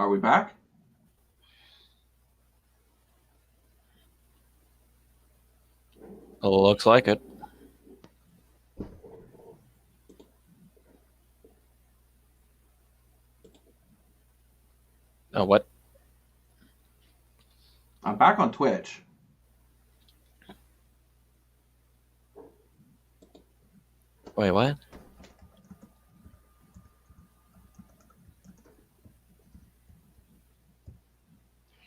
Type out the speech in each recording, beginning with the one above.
Are we back? Looks like it. Oh, what? I'm back on Twitch. Wait, what?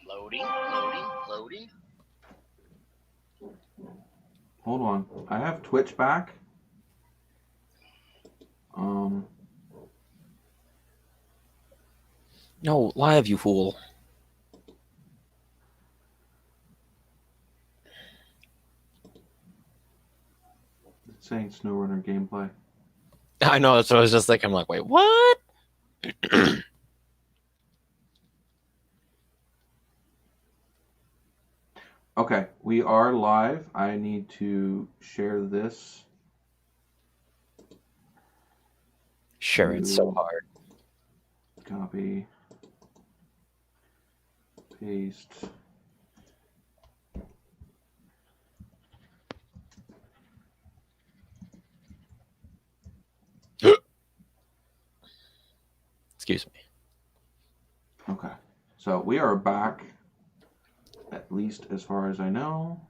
Loading. Hold on. I have Twitch back. No, live, you fool. It's saying SnowRunner gameplay. I know, that's what I was just thinking. I'm like, wait, what? Okay, we are live. I need to share this. Sure, it's so hard. Copy. Paste. Excuse me. Okay, so we are back, at least as far as I know.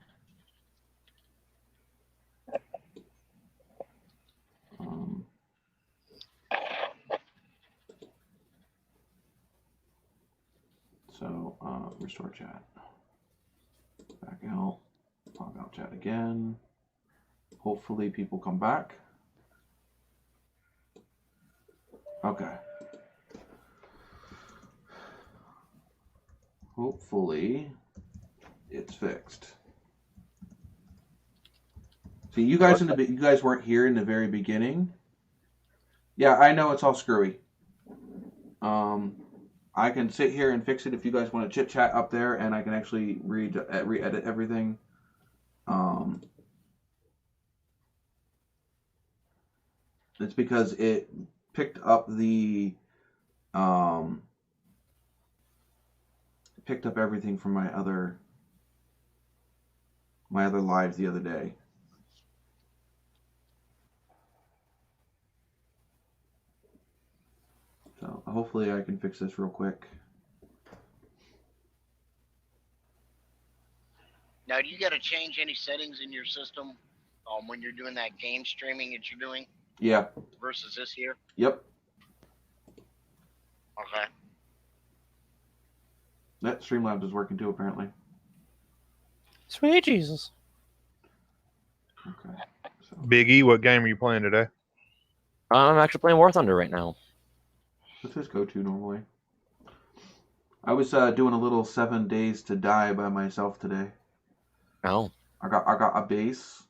So restore chat. Back out. Log out chat again. Hopefully people come back. Okay. Hopefully it's fixed. See, you guys you guys weren't here in the very beginning. Yeah, I know it's all screwy. I can sit here and fix it if you guys want to chit chat up there, and I can actually re-edit everything. It's because it picked up everything from my other lives the other day. So hopefully I can fix this real quick. Now, do you got to change any settings in your system when you're doing that game streaming that you're doing? Yeah. Versus this here? Yep. Okay. That Streamlabs is working too, apparently. Sweet Jesus. Okay. So. Big E, what game are you playing today? I'm actually playing War Thunder right now. What's his go-to normally? I was doing a little 7 Days to Die by myself today. Oh. I got a base,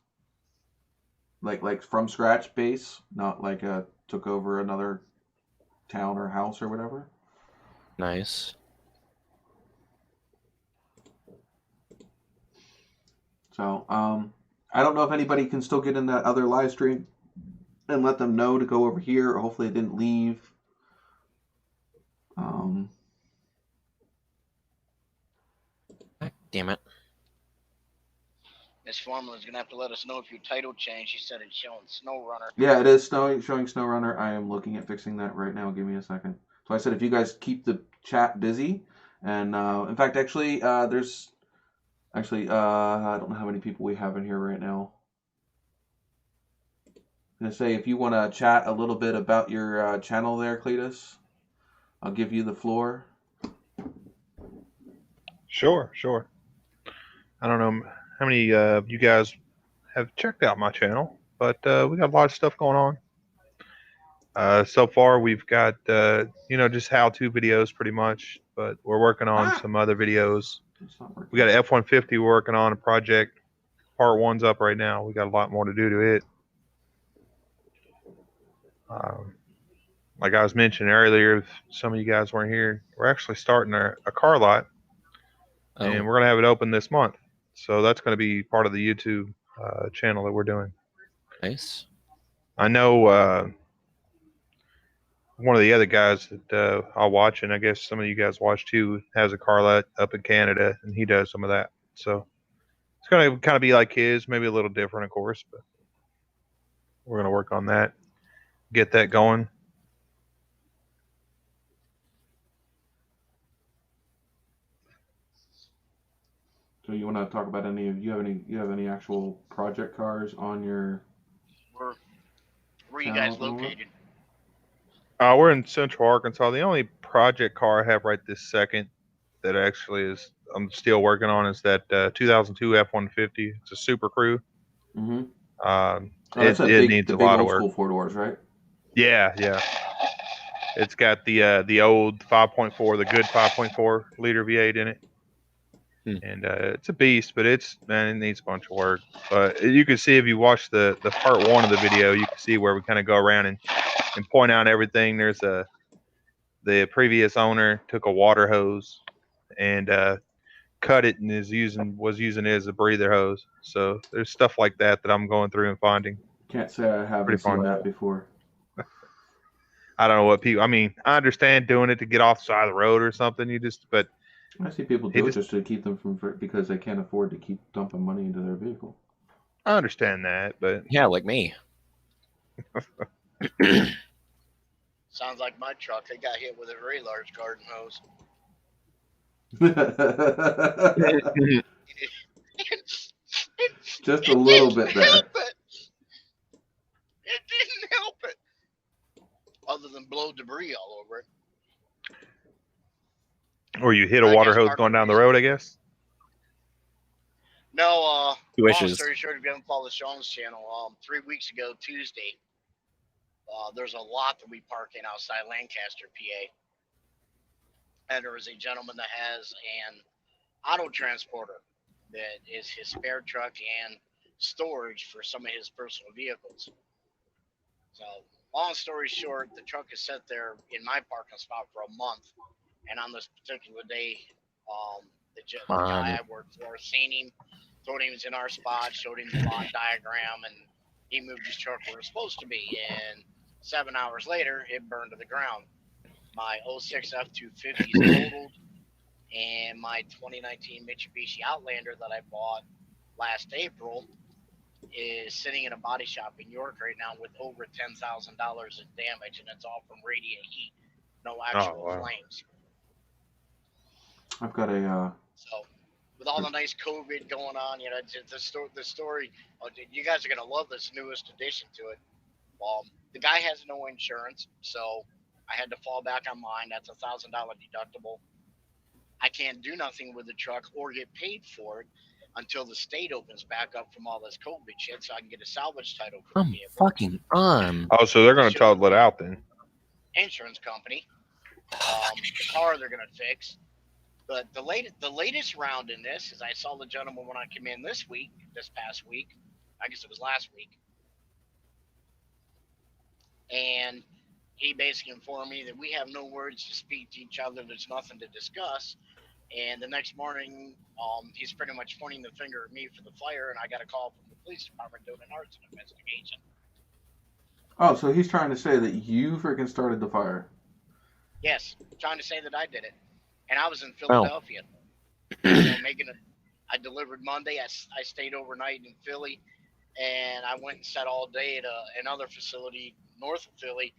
like from scratch base, not like took over another town or house or whatever. Nice. So I don't know if anybody can still get in that other live stream and let them know to go over here. Or hopefully it didn't leave. Damn it. Miss Formula's going to have to let us know if your title changed. She said it's showing SnowRunner. Yeah, it is showing SnowRunner. I am looking at fixing that right now. Give me a second. So I said if you guys keep the chat busy, and in fact, actually, there's actually I don't know how many people we have in here right now. I'm gonna say if you want to chat a little bit about your channel there, Cletus, I'll give you the floor. Sure. I don't know how many of you guys have checked out my channel, but we got a lot of stuff going on. So far, we've got just how-to videos pretty much, but we're working on some other videos. We got an F-150 we're working on a project. Part 1's up right now. We got a lot more to do to it. Like I was mentioning earlier, if some of you guys weren't here, we're actually starting a car lot, and we're going to have it open this month. So that's going to be part of the YouTube channel that we're doing. Nice. I know one of the other guys that I'll watch, and I guess some of you guys watch too, has a car lot up in Canada, and he does some of that. So it's going to kind of be like his, maybe a little different, of course, but we're going to work on that, get that going. So you want to talk about any of you have any actual project cars on your Where are you channel guys at the moment? located? We're in Central Arkansas. The only project car I have right this second that actually is I'm still working on is that 2002 F-150. It's a Super Crew. Mm-hmm. Um, Oh, that's it needs the a big lot of old work. school 4 doors, right? Yeah. It's got the old 5.4, the good 5.4 liter V8 in it, and it's a beast. But it needs a bunch of work. But you can see if you watch the part one of the video, you can see where we kind of go around and point out everything. There's the previous owner took a water hose and cut it and was using it as a breather hose. So there's stuff like that I'm going through and finding. Can't say I haven't Pretty seen fun. that before. I don't know what people. I mean, I understand doing it to get off the side of the road or something. But I see people do it just to keep them from because they can't afford to keep dumping money into their vehicle. I understand that, but Yeah, like me. Sounds like my truck. They got hit with a very large garden hose. Just a little bit there. It didn't help it. Other than blow debris all over it. or you hit a water hose going down the road, I guess. No, Two long wishes. story short, if you haven't followed Sean's channel, 3 weeks ago, Tuesday, there's a lot that we park in outside Lancaster, PA. And there was a gentleman that has an auto transporter that is his spare truck and storage for some of his personal vehicles. So, long story short, the truck is set there in my parking spot for a month. And on this particular day, the guy I worked for seen him, told him he was in our spot, showed him the lot diagram, and he moved his truck where it was supposed to be. And 7 hours later, it burned to the ground. My 06 F-250 is totaled, and my 2019 Mitsubishi Outlander that I bought last April is sitting in a body shop in York right now with over $10,000 in damage, and it's all from radiant heat, no actual flames. I've got a. So, with all the nice COVID going on, you know, the story, you guys are gonna love this newest addition to it. The guy has no insurance, so I had to fall back on mine. That's $1,000 deductible. I can't do nothing with the truck or get paid for it until the state opens back up from all this COVID shit, so I can get a salvage title for the vehicle. Fucking on. Oh, so they're going to total it out then? Insurance company. The car they're going to fix. But the latest round in this is I saw the gentleman when I came in this past week. I guess it was last week. And he basically informed me that we have no words to speak to each other. There's nothing to discuss. And the next morning, he's pretty much pointing the finger at me for the fire, and I got a call from the police department doing an arson investigation. Oh, so he's trying to say that you freaking started the fire. Yes, trying to say that I did it. And I was in Philadelphia. I delivered Monday. I stayed overnight in Philly, and I went and sat all day at another facility north of Philly,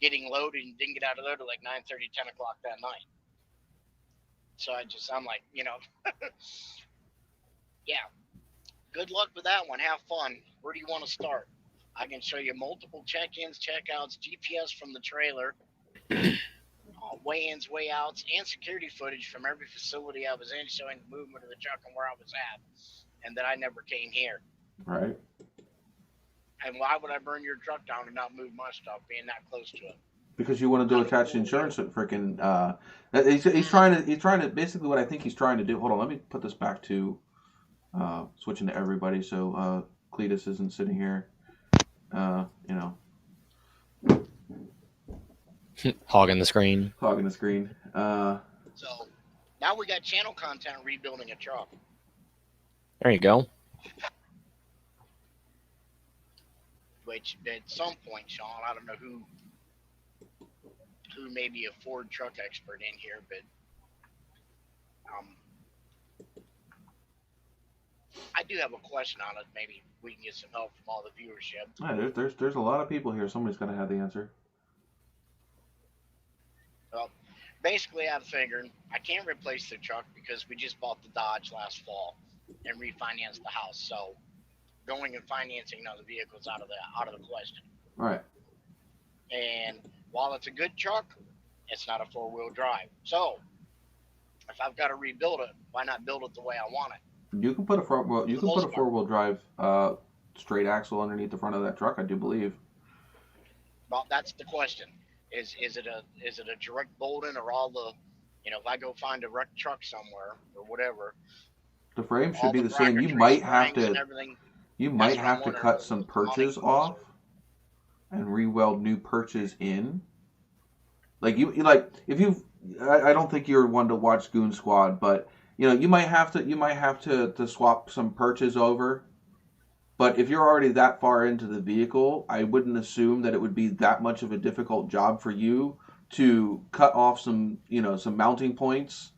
getting loaded, and didn't get out of there till like 9:30, 10 o'clock that night. So I'm like, you know, yeah, good luck with that one. Have fun. Where do you want to start? I can show you multiple check-ins, check-outs, GPS from the trailer, weigh-ins, weigh-outs, and security footage from every facility I was in, showing the movement of the truck and where I was at, and that I never came here. Right. And why would I burn your truck down and not move my stuff, being that close to it? Because you wanted to attach insurance to freaking. He's trying to basically what I think he's trying to do. Hold on, let me put this back to switching to everybody so Cletus isn't sitting here. You know. Hogging the screen. Hogging the screen. So now we got channel content rebuilding a truck. There you go. Which at some point, Sean, I don't know who who may be a Ford truck expert in here, but I do have a question on it. Maybe we can get some help from all the viewership. Yeah, there's a lot of people here. Somebody's got to have the answer. Well, basically, I'm figuring I can't replace the truck because we just bought the Dodge last fall and refinanced the house. So going and financing another vehicle is out of the question. All right. And while it's a good truck, it's not a 4-wheel drive. So if I've got to rebuild it, why not build it the way I want it? You can put a four-wheel drive straight axle underneath the front of that truck, I do believe. Well, that's the question. Is it a direct bolting or all the, if I go find a wrecked truck somewhere or whatever, the frame should be the same. You might have to cut some perches off and re-weld new perches in. I don't think you're one to watch Goon Squad, but you might have to swap some perches over. But if you're already that far into the vehicle, I wouldn't assume that it would be that much of a difficult job for you to cut off some mounting points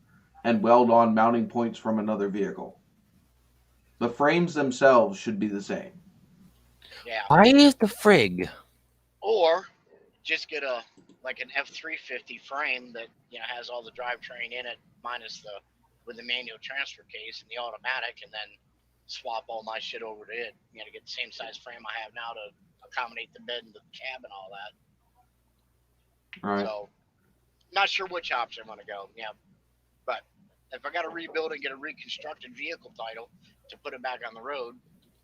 and weld on mounting points from another vehicle. The frames themselves should be the same. Yeah. Why is the frig? Or just get an F350 frame that has all the drivetrain in it minus with the manual transfer case and the automatic, and then swap all my shit over to it. Get the same size frame I have now to accommodate the bed and the cab and all that. All right. So, not sure which option I'm going to go. Yeah, but if I got to rebuild and get a reconstructed vehicle title to put it back on the road,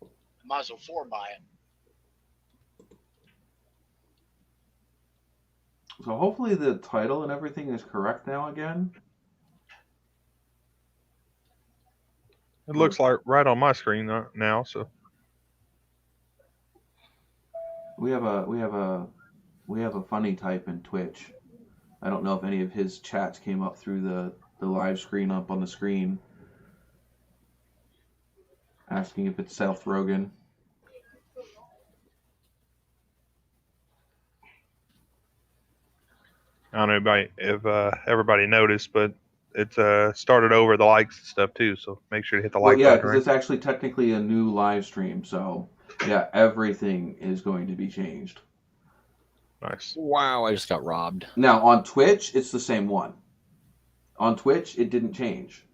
I might as well 4-buy it. So hopefully the title and everything is correct now again. It looks like right on my screen now. So we have a funny type in Twitch. I don't know if any of his chats came up through the live screen up on the screen, asking if it's Seth Rogen. I don't know if everybody noticed, but it's started over the likes and stuff too. So make sure to hit the like button. Yeah, because it's actually technically a new live stream. So yeah, everything is going to be changed. Nice. Wow, I just got robbed. Now on Twitch, it's the same one. On Twitch, it didn't change,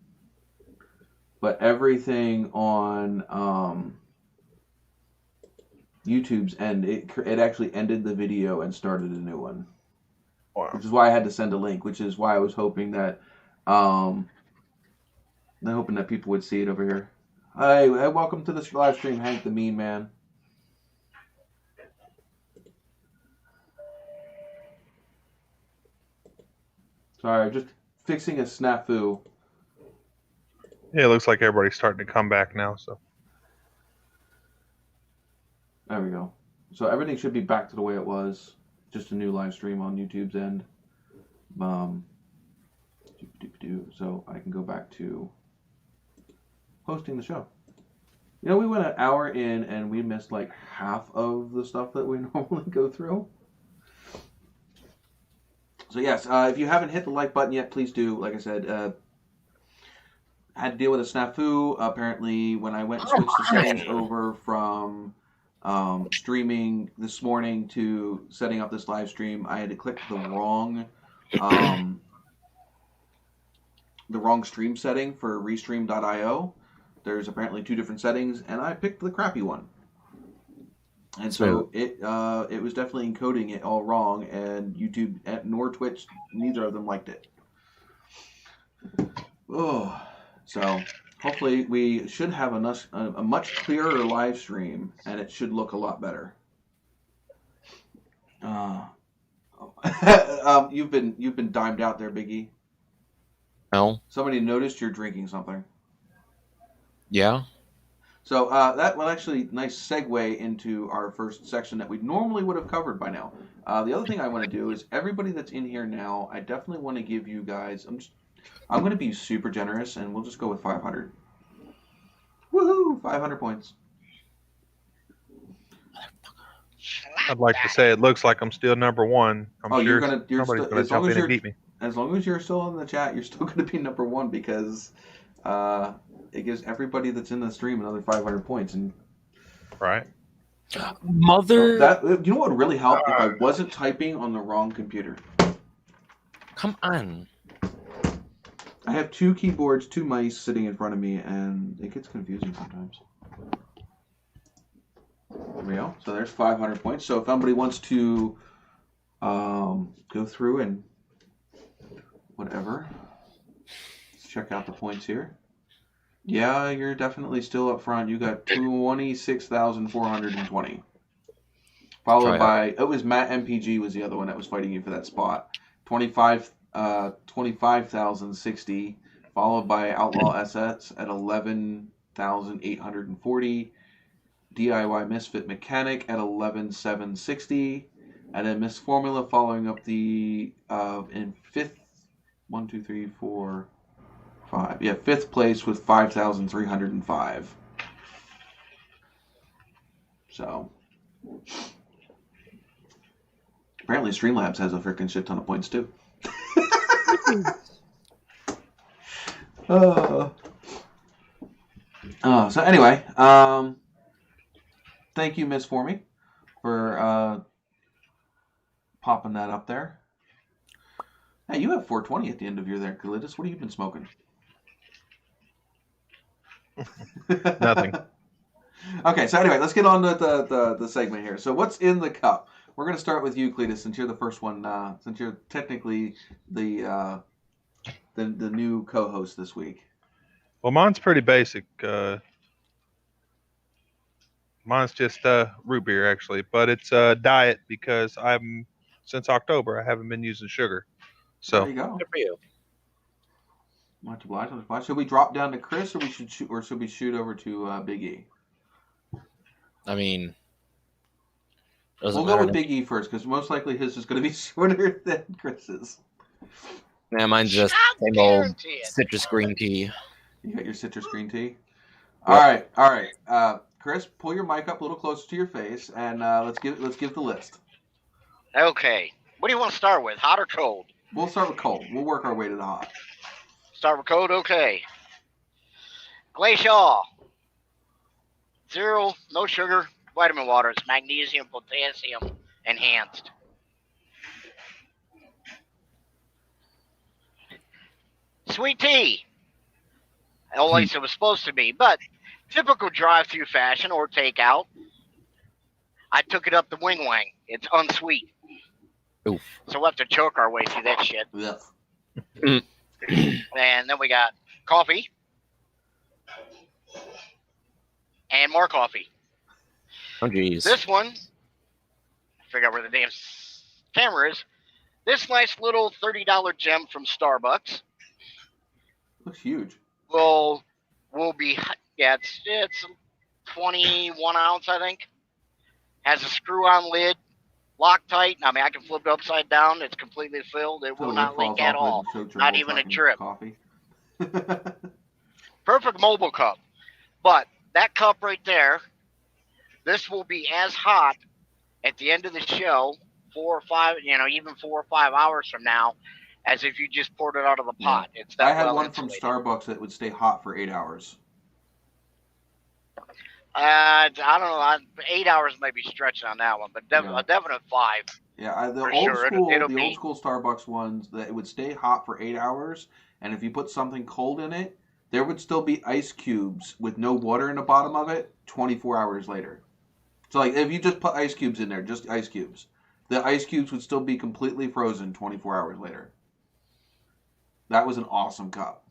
but everything on YouTube's end, it actually ended the video and started a new one. Wow. Which is why I had to send a link. Which is why I was hoping that, people would see it over here. Hey, welcome to this live stream, Hank the Mean Man. Sorry, just fixing a snafu. Yeah, it looks like everybody's starting to come back now. So there we go. So everything should be back to the way it was. Just a new live stream on YouTube's end. So I can go back to hosting the show. We went an hour in and we missed like half of the stuff that we normally go through. So yes, if you haven't hit the like button yet, please do. Like I said, had to deal with a snafu. Apparently, when I went and switched the settings over from streaming this morning to setting up this live stream, I had to click the wrong stream setting for restream.io. There's apparently 2 different settings, and I picked the crappy one. And so it was definitely encoding it all wrong, and YouTube nor Twitch, neither of them liked it. Oh, so hopefully we should have a much clearer live stream, and it should look a lot better. You've been dimed out there, Biggie. No. Somebody noticed you're drinking something. Yeah. So that will actually nice segue into our first section that we normally would have covered by now. The other thing I want to do is everybody that's in here now, I definitely want to give you guys. I'm going to be super generous, and we'll just go with 500. Woohoo! 500 points. I'd like to say it looks like I'm still number one. I'm you're sure you're somebody's still, going to jump in and beat me. as long as you're still in the chat, you're still going to be number one because it gives everybody that's in the stream another 500 points. And Right. Mother. you know what would really help if I wasn't typing on the wrong computer. Come on. I have 2 keyboards, 2 mice sitting in front of me, and it gets confusing sometimes. There we go. So there's 500 points. So if somebody wants to go through and whatever, let's check out the points here. Yeah, you're definitely still up front. You got 26,420. Followed by, it was Matt MPG was the other one that was fighting you for that spot. 25,060. Followed by Outlaw SS at 11,840. DIY Misfit Mechanic at 11,760. And then Miss Formula following up the in fifth, 1, 2, 3, 4, 5. Yeah, 5th place with 5,305. So apparently Streamlabs has a freaking shit ton of points too. So anyway, thank you, Miss Formy, for popping that up there. Hey, you have 420 at the end of your there, Kalidas. What have you been smoking? Nothing. Okay, so anyway, let's get on to the segment here. So what's in the cup? We're going to start with you, Cletus, since you're the first one, since you're technically the new co-host this week. Well, mine's pretty basic. Mine's just root beer, actually, but it's diet because since October I haven't been using sugar. So there you go. Good for you. Much obliged. Should we drop down to Chris, or should we shoot over to Big E? I mean, we'll go with Big E first because most likely his is going to be shorter than Chris's. Yeah, mine's just same old citrus green tea. You got your citrus green tea. All right. Chris, pull your mic up a little closer to your face, and let's give the list. Okay. What do you want to start with, hot or cold? We'll start with cold. We'll work our way to the hot. Start with cold, okay. Glacial. 0, no sugar, vitamin water. It's magnesium, potassium enhanced. Sweet tea. At least it was supposed to be, but typical drive-through fashion or takeout. I took it up the wing wang. It's unsweet. Oof. So we'll have to choke our way through that shit. Yeah. And then we got coffee. And more coffee. Oh, jeez. This one, I figure out where the damn camera is. This nice little $30 gem from Starbucks. Looks huge. Will be, yeah, it's 21 ounce, I think. Has a screw-on lid, Loctite. I mean, I can flip it upside down. It's completely filled. It will not leak at all. Not even a drip. Coffee. Perfect mobile cup. But that cup right there, this will be as hot at the end of the show, 4 or 5, even 4 or 5 hours from now, as if you just poured it out of the pot. Yeah. It's that I had well one insulated. from Starbucks that would stay hot for 8 hours. I don't know. 8 hours may be stretching on that one, but a definite 5. Yeah, the For old sure. school, It'll the be- old school Starbucks ones that it would stay hot for 8 hours, and if you put something cold in it, there would still be ice cubes with no water in the bottom of it 24 hours later. So like if you just put ice cubes in there, just ice cubes, the ice cubes would still be completely frozen 24 hours later. That was an awesome cup.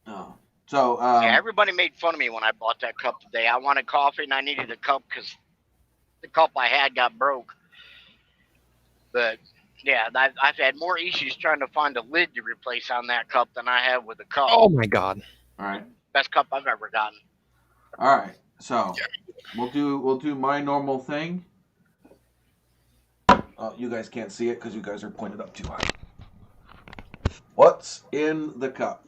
Oh. So Yeah, everybody made fun of me when I bought that cup today. I wanted coffee and I needed a cup because the cup I had got broke. But yeah, I've had more issues trying to find a lid to replace on that cup than I have with the cup. Oh my god. all right. Best cup I've ever gotten. All right, so we'll do my normal thing. You guys can't see it because you guys are pointed up too high. What's in the cup?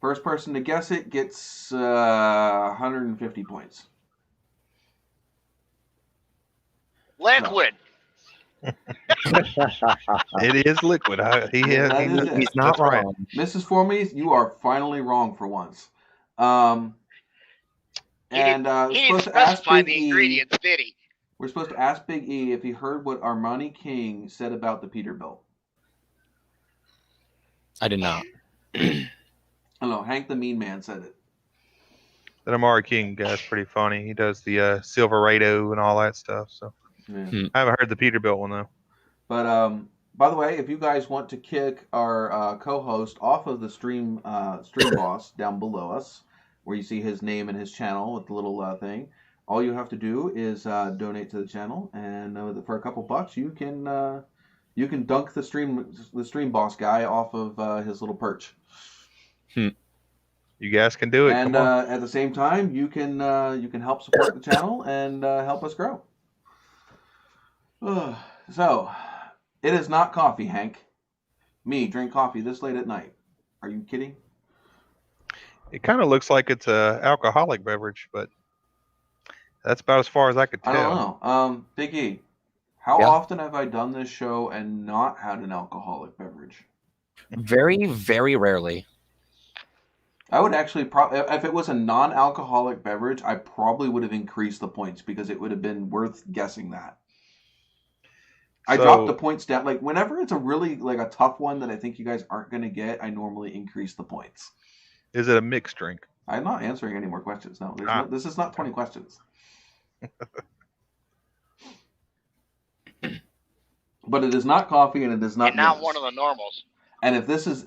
First person to guess it gets 150 points. Liquid. It is liquid. He's not wrong. Mrs. Formies, you are finally wrong for once. He didn't specify the ingredients, did he? We're supposed to ask Big E if he heard what Armani King said about the Peterbilt. I did not. I don't know. Hank the Mean Man said it. That Amari King guy's pretty funny. He does the Silverado and all that stuff. So Yeah. I haven't heard the Peterbilt one though. But by the way, if you guys want to kick our co-host off of the stream boss down below us, where you see his name and his channel with the little thing, all you have to do is donate to the channel, and for a couple bucks, you can dunk the stream boss guy off of his little perch. You guys can do it. And at the same time, you can help support the channel and help us grow. So, it is not coffee, Hank. Me drink coffee this late at night. Are you kidding? It kind of looks like it's a alcoholic beverage, but that's about as far as I could tell. I don't know. Big E, how Yeah? often have I done this show and not had an alcoholic beverage? Very, very rarely. I would actually if it was a non-alcoholic beverage, I probably would have increased the points because it would have been worth guessing that. I dropped the points down. Like whenever it's a really like a tough one that I think you guys aren't going to get, I normally increase the points. Is it a mixed drink? I'm not answering any more questions. No, this is not 20 questions. But it is not coffee, and it is not. And not Guinness. one of the normals. And if this is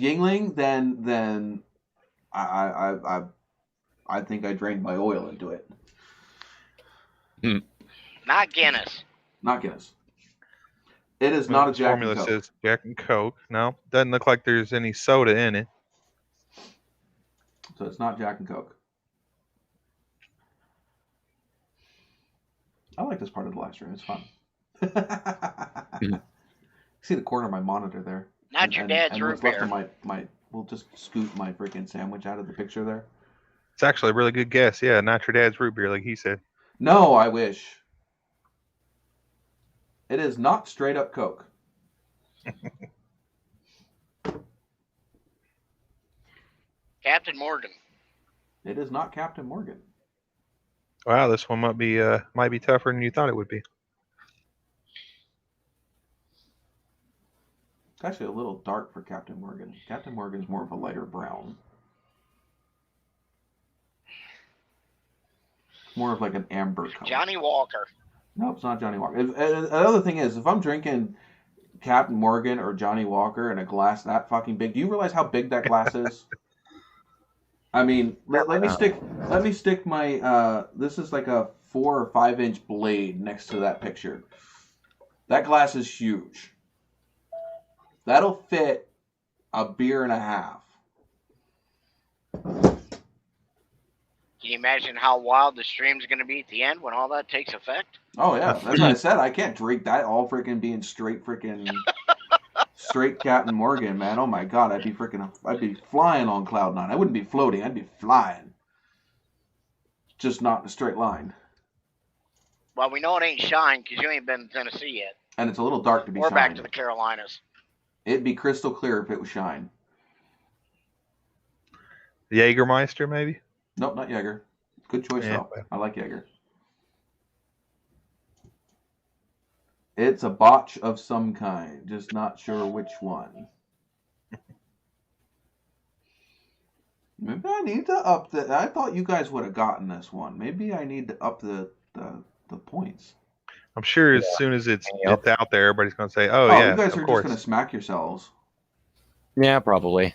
Yingling, then I think I drained my oil into it. Not Guinness. Not Guinness. It is not a Jack and Formula Coke. says Jack and Coke. No, doesn't look like there's any soda in it. So it's not Jack and Coke. I like this part of the live stream. It's fun. See the corner of my monitor there. Not your dad's root what's left beer. of my we'll just scoot my freaking sandwich out of the picture there. It's actually a really good guess. Yeah, not your dad's root beer, like he said. No, I wish. It is not straight up Coke. Captain Morgan. It is not Captain Morgan. Wow, this one might be tougher than you thought it would be. It's actually a little dark for Captain Morgan. Captain Morgan's more of a lighter brown. More of like an amber color. Johnny Walker. No, it's not Johnny Walker. Another thing is, if I'm drinking Captain Morgan or Johnny Walker in a glass that fucking big, do you realize how big that glass is? I mean, let me stick my this is like a 4 or 5 inch blade next to that picture. That glass is huge. That'll fit a beer and a half. Can you imagine how wild the stream's going to be at the end when all that takes effect? Oh yeah, that's what I said. I can't drink that all freaking being straight Captain Morgan, man. Oh my god, I'd be flying on cloud 9. I wouldn't be floating. I'd be flying. Just not in a straight line. Well, we know it ain't Shine because you ain't been in Tennessee yet. And it's a little dark to be Or Shine. back to the Carolinas. It'd be crystal clear if it was Shine. Jägermeister, maybe? Nope, not Jaeger. Good choice, Yeah, though. well. I like Jaeger. It's a botch of some kind. Just not sure which one. Maybe I need to up the... I thought you guys would have gotten this one. Maybe I need to up the points. I'm sure as soon as it's out there, everybody's going to say, oh Oh, yeah, you guys of are course. just going to smack yourselves. Yeah, probably.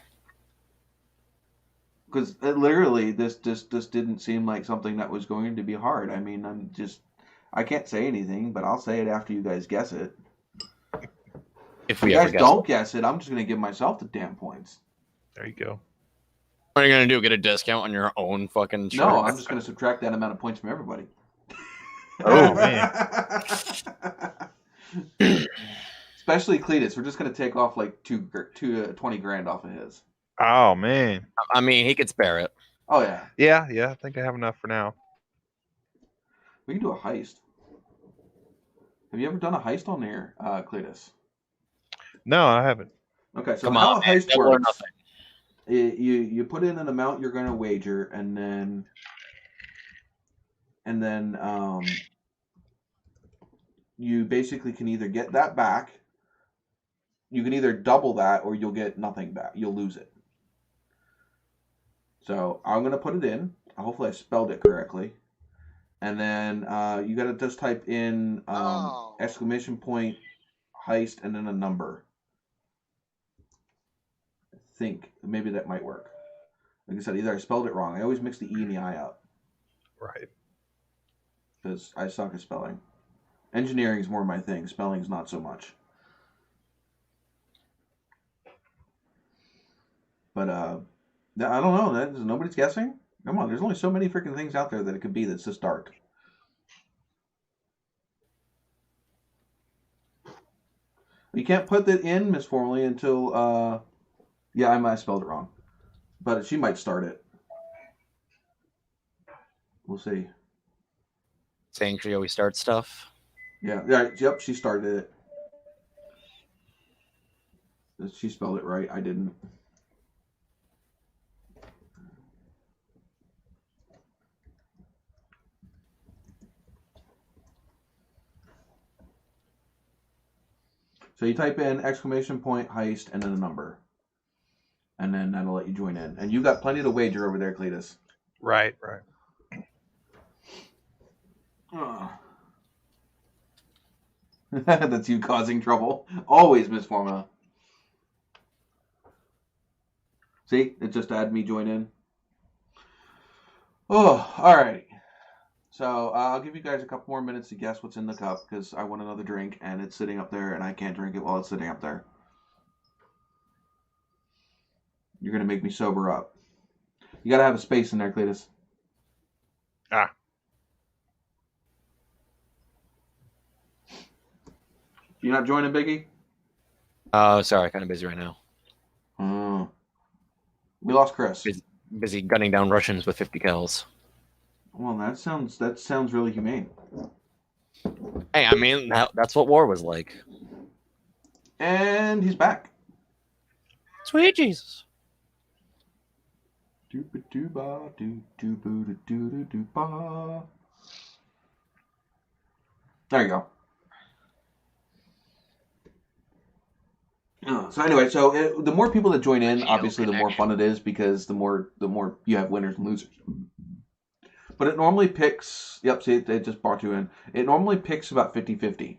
Because literally, this didn't seem like something that was going to be hard. I mean, I can't say anything, but I'll say it after you guys guess it. If If we you ever guys guess. don't guess it, I'm just going to give myself the damn points. There you go. What are you gonna do? Get a discount on your own fucking shirt? No, I'm just going to subtract that amount of points from everybody. Oh, man. Especially Cletus. We're just going to take off like 20 grand off of his. Oh man. I mean, he could spare it. Oh yeah, Yeah. I think I have enough for now. we can do a heist. Have you ever done a heist on there, Cletus? No, I haven't. Okay, so Come how on, a man. heist Double or works? nothing. You put in an amount you're going to wager, and then you basically can either get that back. You can either double that, or you'll get nothing back. You'll lose it. So I'm going to put it in. Hopefully I spelled it correctly. And then you got to just type in exclamation point heist and then a number. I think maybe that might work. Like I said, either I spelled it wrong. I always mix the E and the I up. Right. Because I suck at spelling. Engineering is more my thing. Spelling is not so much. But I don't know. Nobody's guessing? Come on, there's only so many freaking things out there that it could be that's this dark. You can't put that in, Miss Formally, until yeah, I might have spelled it wrong. But she might start it. We'll see. Saying she always starts stuff. Yeah, yep, she started it. She spelled it right. I didn't. So you type in exclamation point heist and then a number. And then that'll let you join in. And you got plenty to wager over there, Cletus. Right. That's you causing trouble. Always, Miss Formula. See? It just had me join in. Oh, alrighty. So I'll give you guys a couple more minutes to guess what's in the cup because I want another drink and it's sitting up there and I can't drink it while it's sitting up there. You're going to make me sober up. You got to have a space in there, Cletus. You not joining, Biggie? Oh, sorry. Kind of busy right now. We lost Chris. Busy gunning down Russians with 50 cals. Well, that sounds really humane. Hey, I mean, that's what war was like. And he's back. Sweet Jesus. There you go. So anyway, the more people that join in, obviously, the more fun it is because the more you have winners and losers. But it normally picks. Yep, see, it just brought you in. It normally picks about 50-50.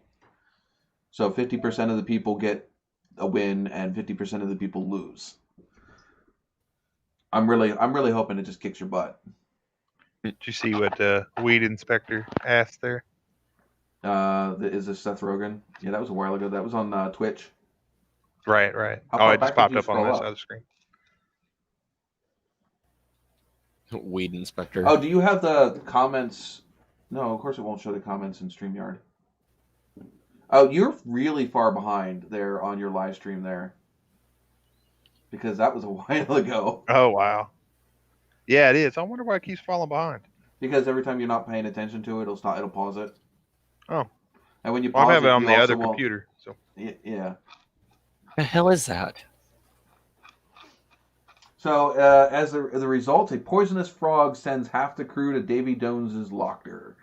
So 50% of the people get a win and 50% of the people lose. I'm really hoping it just kicks your butt. Did you see what weed inspector asked there? Is this Seth Rogen? Yeah, that was a while ago. That was on Twitch. Right. How It just back did popped you up on scroll this up? other screen. Weed inspector. Oh, do you have the comments? No, of course it won't show the comments in StreamYard. Oh, you're really far behind there on your live stream there. Because that was a while ago. Oh, wow. Yeah, it is. I wonder why it keeps falling behind. Because every time you're not paying attention to it, it'll pause it. Oh. And when you Well, pause I have it on you the also other won't- computer. So Yeah. What the hell is that? So, as the result, a poisonous frog sends half the crew to Davy Jones's locker.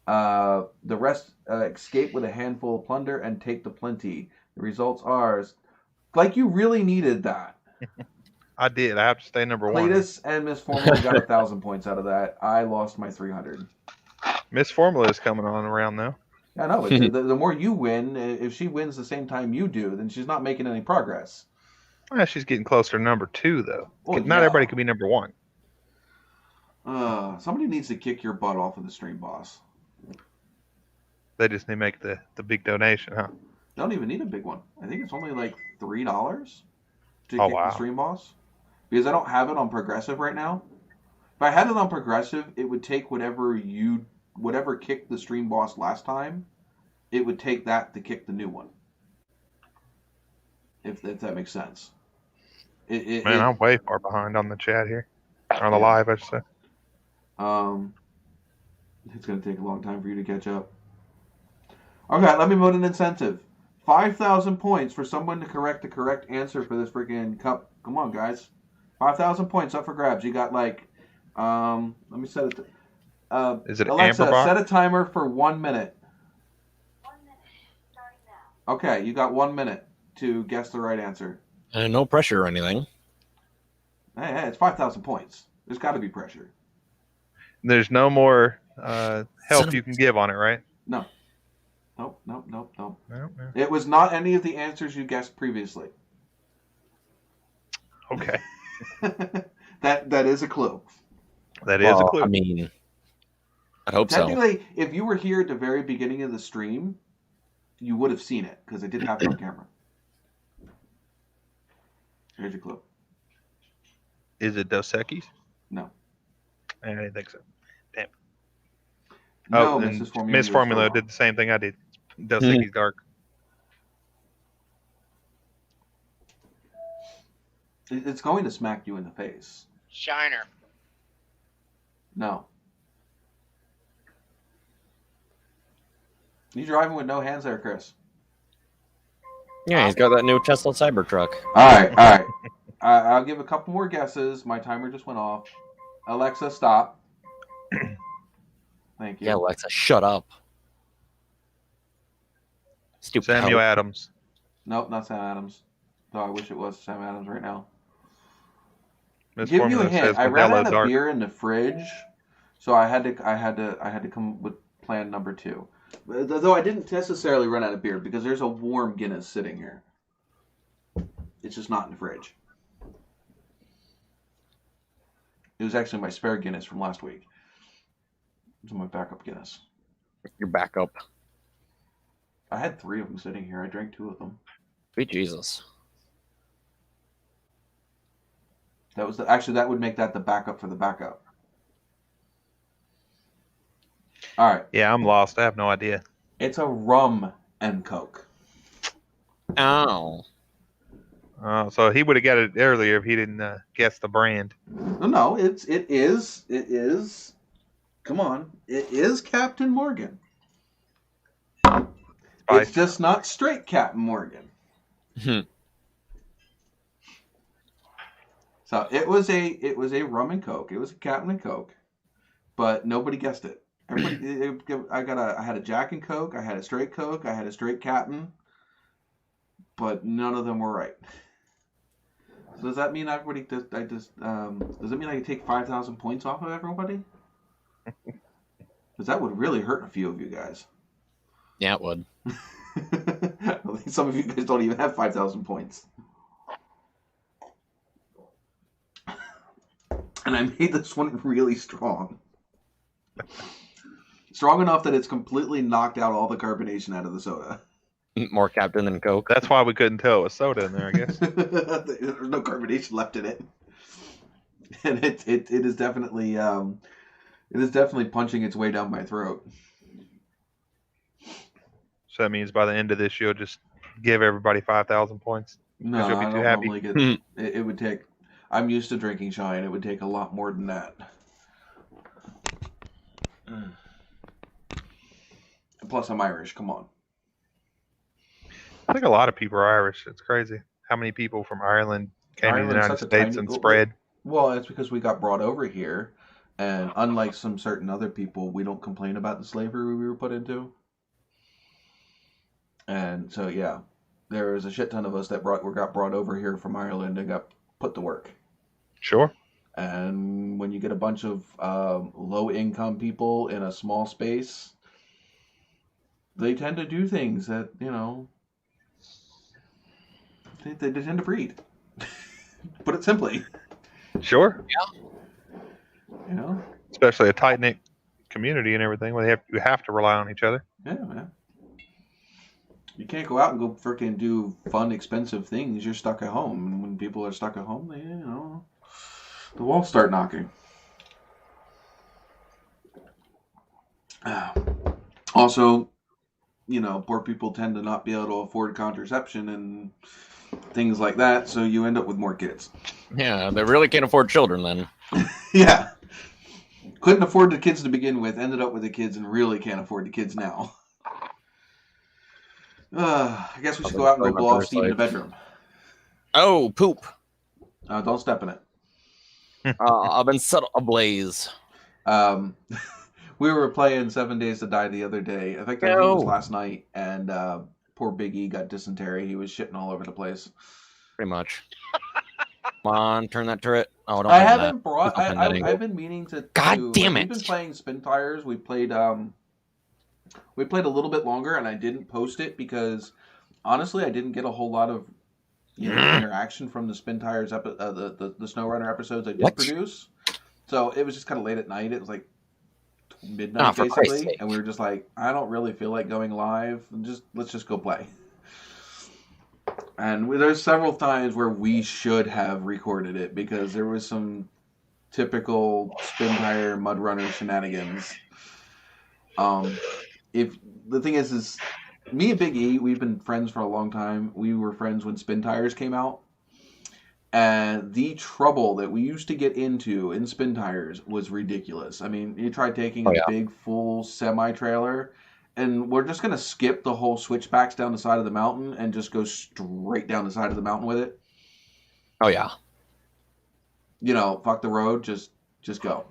The rest escape with a handful of plunder and take the plenty. The results are like you really needed that. I did. I have to stay number one. Cletus and Miss Formula got 1,000 points out of that. I lost my 300. Miss Formula is coming on around now. Yeah, no, but the more you win, if she wins the same time you do, then she's not making any progress. Well, she's getting closer to number 2, though. Well, Not everybody can be number 1. Somebody needs to kick your butt off of the stream, boss. They just need to make the big donation, huh? Don't even need a big one. I think it's only like $3 to Oh, kick wow. the stream boss. Because I don't have it on Progressive right now. If I had it on Progressive, it would take whatever kicked the stream boss last time, it would take that to kick the new one. If that makes sense. Man, I'm way far behind on the chat here. On the Yeah. live, I should say. It's going to take a long time for you to catch up. Okay, let me vote an incentive. 5,000 points for someone to correct the correct answer for this freaking cup. Come on, guys. 5,000 points up for grabs. You got like, let me set it. Is it Alexa, Amberbach? set a timer for 1 minute. 1 minute, starting now. Okay, you got 1 minute to guess the right answer. And no pressure or anything. Hey, it's 5,000 points. There's got to be pressure. There's no more help you can give on it, right? No. Nope. No. It was not any of the answers you guessed previously. Okay. That is a clue. That is a clue. I mean, I hope so. Technically, if you were here at the very beginning of the stream, you would have seen it because I did have it on camera. Here's your clue. Is it Dos Equis? No. I didn't think so. Damn. No, and Mrs. Formula. Miss Formula did the same thing I did. Dos Equis Dark. It's going to smack you in the face. Shiner. No. You driving with no hands there, Chris? Yeah, he's got that new Tesla Cybertruck. All right. I'll give a couple more guesses. My timer just went off. Alexa, stop. Thank you. Yeah, Alexa, shut up. Stupid. Samuel Adams. Nope, not Sam Adams. Though I wish it was Sam Adams right now. Miss Give you Formula a hint. says I ran Modelo out of Dark. beer in the fridge, so I had to come with plan number 2. Though I didn't necessarily run out of beer because there's a warm Guinness sitting here. It's just not in the fridge. It was actually my spare Guinness from last week. It was my backup Guinness. Your backup. I had 3 of them sitting here. I drank 2 of them. Sweet Jesus. That would make that the backup for the backup. All right. Yeah, I'm lost. I have no idea. It's a rum and Coke. Ow. So he would have got it earlier if he didn't guess the brand. No, it is. Come on, it is Captain Morgan. It's just not straight Captain Morgan. So it was a rum and Coke. It was a Captain and Coke, but nobody guessed it. I had a Jack and Coke. I had a straight Coke. I had a straight Captain, but none of them were right. So does that mean everybody? Does it mean I can take 5,000 points off of everybody? Because that would really hurt a few of you guys. Yeah, it would. I think some of you guys don't even have 5,000 points. And I made this one really strong. Strong enough that it's completely knocked out all the carbonation out of the soda. More Captain than Coke. That's why we couldn't tell it was soda in there, I guess. There's no carbonation left in it. And it is definitely punching its way down my throat. So that means by the end of this, you'll just give everybody 5,000 points. No, you'll be I too don't happy. normally get. It would take. I'm used to drinking Shine. It would take a lot more than that. Plus, I'm Irish. Come on. I think a lot of people are Irish. It's crazy how many people from Ireland came to the United States and spread. Well, it's because we got brought over here, and unlike some certain other people, we don't complain about the slavery we were put into. And so, yeah, there was a shit ton of us that got brought over here from Ireland and got put to work. Sure. And when you get a bunch of low-income people in a small space, they tend to do things that, they tend to breed. Put it simply. Sure. Yeah. Especially a tight-knit community and everything where you have to rely on each other. Yeah, man. You can't go out and go freaking do fun, expensive things. You're stuck at home. And when people are stuck at home, the walls start knocking. Also, poor people tend to not be able to afford contraception and things like that, so you end up with more kids. Yeah, they really can't afford children then. Yeah. Couldn't afford the kids to begin with, ended up with the kids, and really can't afford the kids now. I guess we should go out and go blow off Steve in the bedroom. Oh, poop. Don't step in it. I've been set ablaze. We were playing 7 Days to Die the other day. I think it was last night, and poor Big E got dysentery. He was shitting all over the place. Pretty much. Come on, turn that turret. Oh, don't. I haven't brought. I've been meaning to. God damn it! We've been playing Spin Tires. We played a little bit longer, and I didn't post it because honestly, I didn't get a whole lot of interaction from the Spin Tires the SnowRunner episodes I did produce. So it was just kind of late at night. It was like midnight basically, and we were just like, I don't really feel like going live. Let's just go play. And there's several times where we should have recorded it because there was some typical Spin Tire Mud Runner shenanigans. If the thing is me and Big E, we've been friends for a long time. We were friends when Spin Tires came out. And the trouble that we used to get into in Spin Tires was ridiculous. I mean, you try taking a big, full semi-trailer, and we're just going to skip the whole switchbacks down the side of the mountain and just go straight down the side of the mountain with it. Oh, yeah. Fuck the road, just go.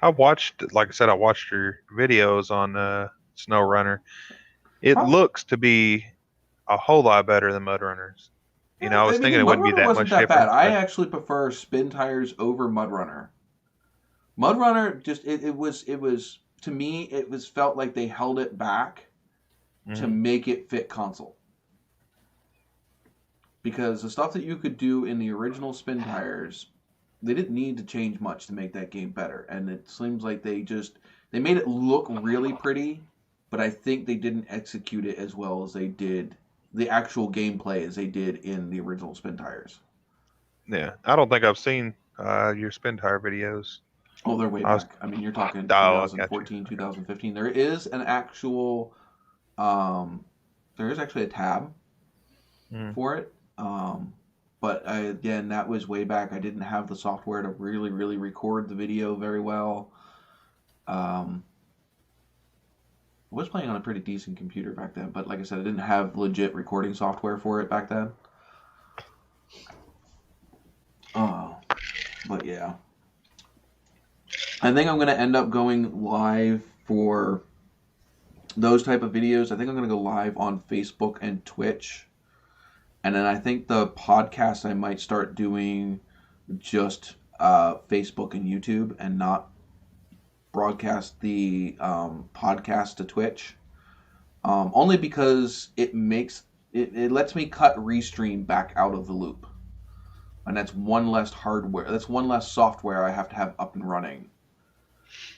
I watched your videos on SnowRunner. It looks to be a whole lot better than Mud Runners. I was thinking it wouldn't be that much different. Bad. I actually prefer Spin Tires over Mud Runner. Mud Runner just it was to me it felt like they held it back to make it fit console. Because the stuff that you could do in the original Spin Tires, they didn't need to change much to make that game better. And it seems like they made it look really pretty, but I think they didn't execute it as well as they did the actual gameplay as they did in the original Spin Tires. Yeah, I don't think I've seen your Spin Tire videos. Oh, they're way back. I mean, you're talking 2014, 2015. There is an actual, there is actually a tab for it. But again, that was way back. I didn't have the software to really, really record the video very well. I was playing on a pretty decent computer back then, but like I said, I didn't have legit recording software for it back then. But yeah. I think I'm going to end up going live for those type of videos. I think I'm going to go live on Facebook and Twitch. And then I think the podcast I might start doing just Facebook and YouTube and not broadcast the podcast to Twitch, only because it lets me cut Restream back out of the loop, and that's one less hardware, that's one less software I have to have up and running.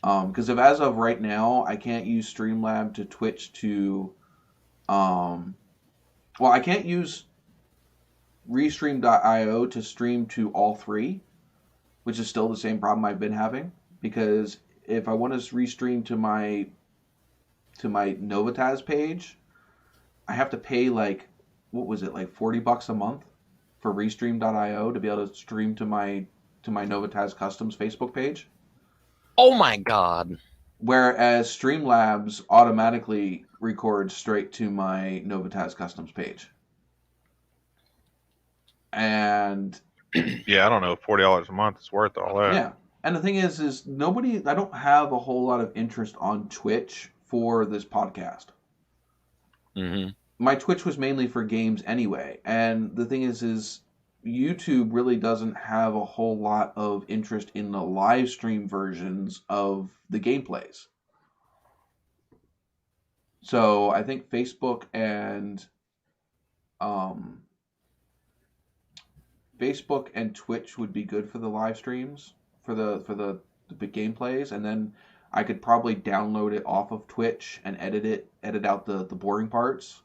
Because as of right now, I can't use Streamlab to Twitch to, I can't use Restream.io to stream to all three, which is still the same problem I've been having, because if I want to restream to my NOVAtazz page, I have to pay like $40 a month for Restream.io to be able to stream to my NOVAtazz Customs Facebook page. Oh my god! Whereas Streamlabs automatically records straight to my NOVAtazz Customs page. And yeah, I don't know, $40 a month is worth all that. Yeah. And the thing is I don't have a whole lot of interest on Twitch for this podcast. Mm-hmm. My Twitch was mainly for games anyway. And the thing is YouTube really doesn't have a whole lot of interest in the live stream versions of the gameplays. So I think Facebook and Twitch would be good for the live streams. For the big gameplays, and then I could probably download it off of Twitch and edit out the boring parts,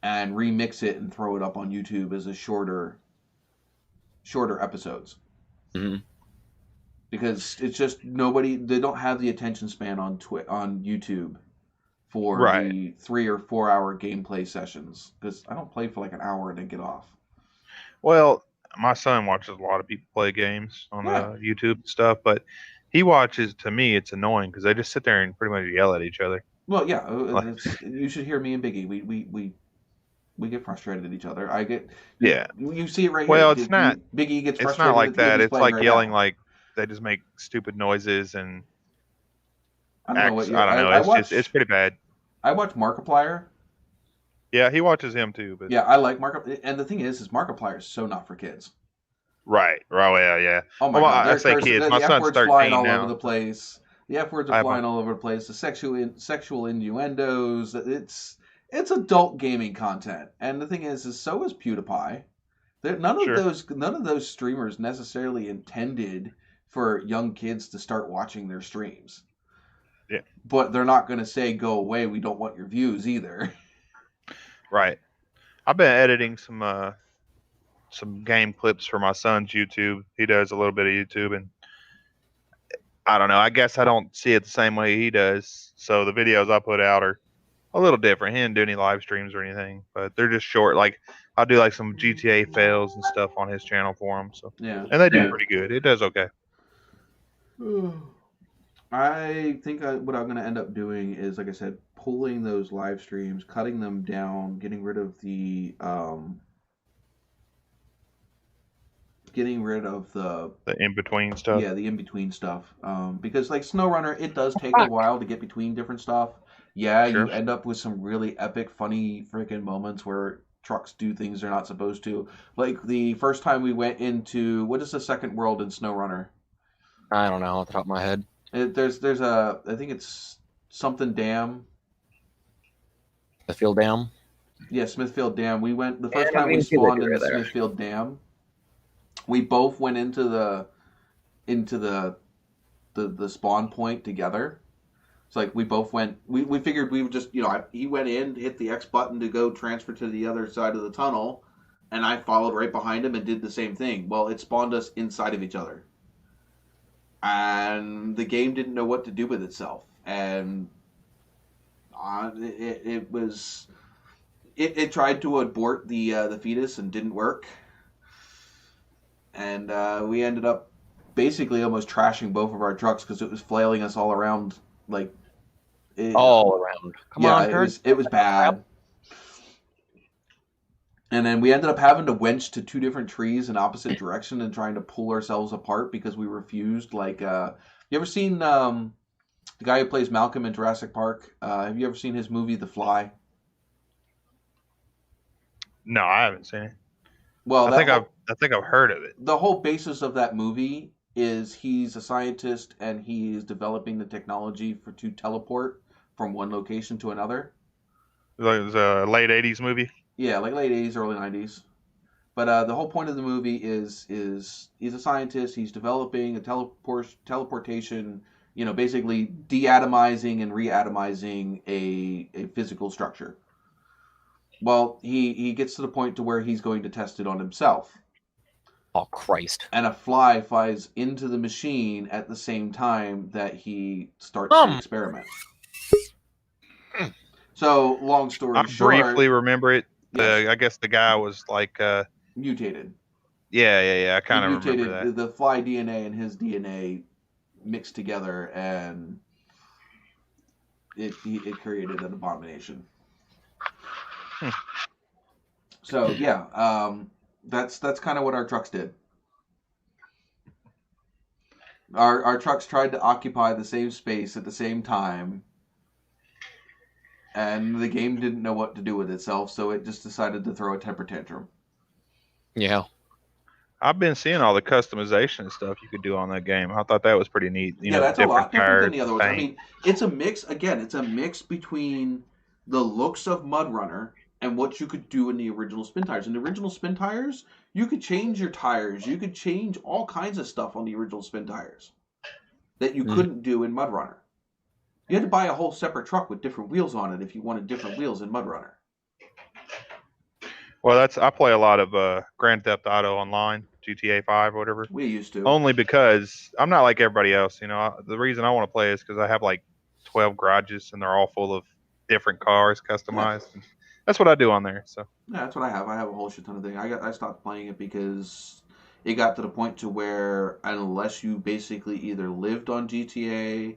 and remix it and throw it up on YouTube as a shorter episodes. Mm-hmm. Because it's just they don't have the attention span on YouTube for Right. the 3 or 4 hour gameplay sessions because I don't play for like an hour and then get off. Well, my son watches a lot of people play games on Yeah. YouTube and stuff, but he watches. To me, it's annoying because they just sit there and pretty much yell at each other. Well, yeah, Like, you should hear me and Biggie. We get frustrated at each other. I get yeah. you see it right Well, here. it's not. Biggie gets It's frustrated not like at the game that. he's It's playing like right yelling now. like they just make stupid noises and I don't know what acts. you. I don't know. I It's watch. it's pretty bad. I watch Markiplier. Yeah, he watches him too. But Yeah, I like Markiplier. And the thing is Markiplier is so not for kids. right. Well, yeah. Oh my Well, God! I say kids. My The F son's word's flying 13 all now. over the place. The F words I are have flying all over the place. The sexual innuendos. It's adult gaming content. And the thing is so is PewDiePie. None Sure. of those streamers necessarily intended for young kids to start watching their streams. Yeah. But they're not going to say go away. We don't want your views either. Right. I've been editing some game clips for my son's YouTube. He does a little bit of YouTube, and I don't know. I guess I don't see it the same way he does. So the videos I put out are a little different. He didn't do any live streams or anything, but they're just short. Like I'll do like some GTA fails and stuff on his channel for him. So Yeah. and they do pretty good. It does okay. I think what I'm going to end up doing is, like I said, pulling those live streams, cutting them down, getting rid of the in between stuff. Yeah, the in between stuff. Because like SnowRunner, it does take a while to get between different stuff. Yeah, Sure. you end up with some really epic, funny freaking moments where trucks do things they're not supposed to. Like the first time we went into what is the second world in SnowRunner? I don't know off the top of my head. There's a I think it's something dam. The field dam. Yeah, Smithfield Dam. We went the first Yeah, time we we see what spawned in you're the there. Smithfield Dam. We both went into the spawn point together. It's like we both went. We figured we would just he went in, hit the X button to go transfer to the other side of the tunnel, and I followed right behind him and did the same thing. Well, it spawned us inside of each other, and the game didn't know what to do with itself, and it tried to abort the fetus and didn't work, and we ended up basically almost trashing both of our trucks because it was flailing us all around like All around. Come on, Kurt. it was bad. And then we ended up having to winch to two different trees in opposite direction and trying to pull ourselves apart because we refused. Like, you ever seen the guy who plays Malcolm in Jurassic Park? Have you ever seen his movie The Fly? No, I haven't seen it. Well, I think I've heard of it. The whole basis of that movie is he's a scientist and he's developing the technology to teleport from one location to another. It was a late '80s movie. Yeah, like late 80s, early 90s. But the whole point of the movie is he's a scientist. He's developing a teleportation, basically deatomizing and reatomizing a physical structure. Well, he gets to the point to where he's going to test it on himself. Oh, Christ. And a fly flies into the machine at the same time that he starts the experiment. So, long story short... I briefly remember it. Yes. I guess the guy was like... mutated. Yeah. I kind of remember that. The fly DNA and his DNA mixed together, and it created an abomination. So, yeah, that's kind of what our trucks did. Our trucks tried to occupy the same space at the same time, and the game didn't know what to do with itself, so it just decided to throw a temper tantrum. Yeah. I've been seeing all the customization and stuff you could do on that game. I thought that was pretty neat. That's a lot different than the other ones. I mean, it's a mix. Again, it's a mix between the looks of Mud Runner and what you could do in the original Spin Tires. In the original Spin Tires, you could change your tires. You could change all kinds of stuff on the original Spin Tires that you couldn't do in Mud Runner. You had to buy a whole separate truck with different wheels on it if you wanted different wheels in Mud Runner. Well, I play a lot of Grand Theft Auto Online, GTA 5, whatever. We used to. Only because I'm not like everybody else. The reason I want to play is because I have like 12 garages and they're all full of different cars customized. Yeah. That's what I do on there. So yeah, that's what I have. I have a whole shit ton of things. I stopped playing it because it got to the point to where unless you basically either lived on GTA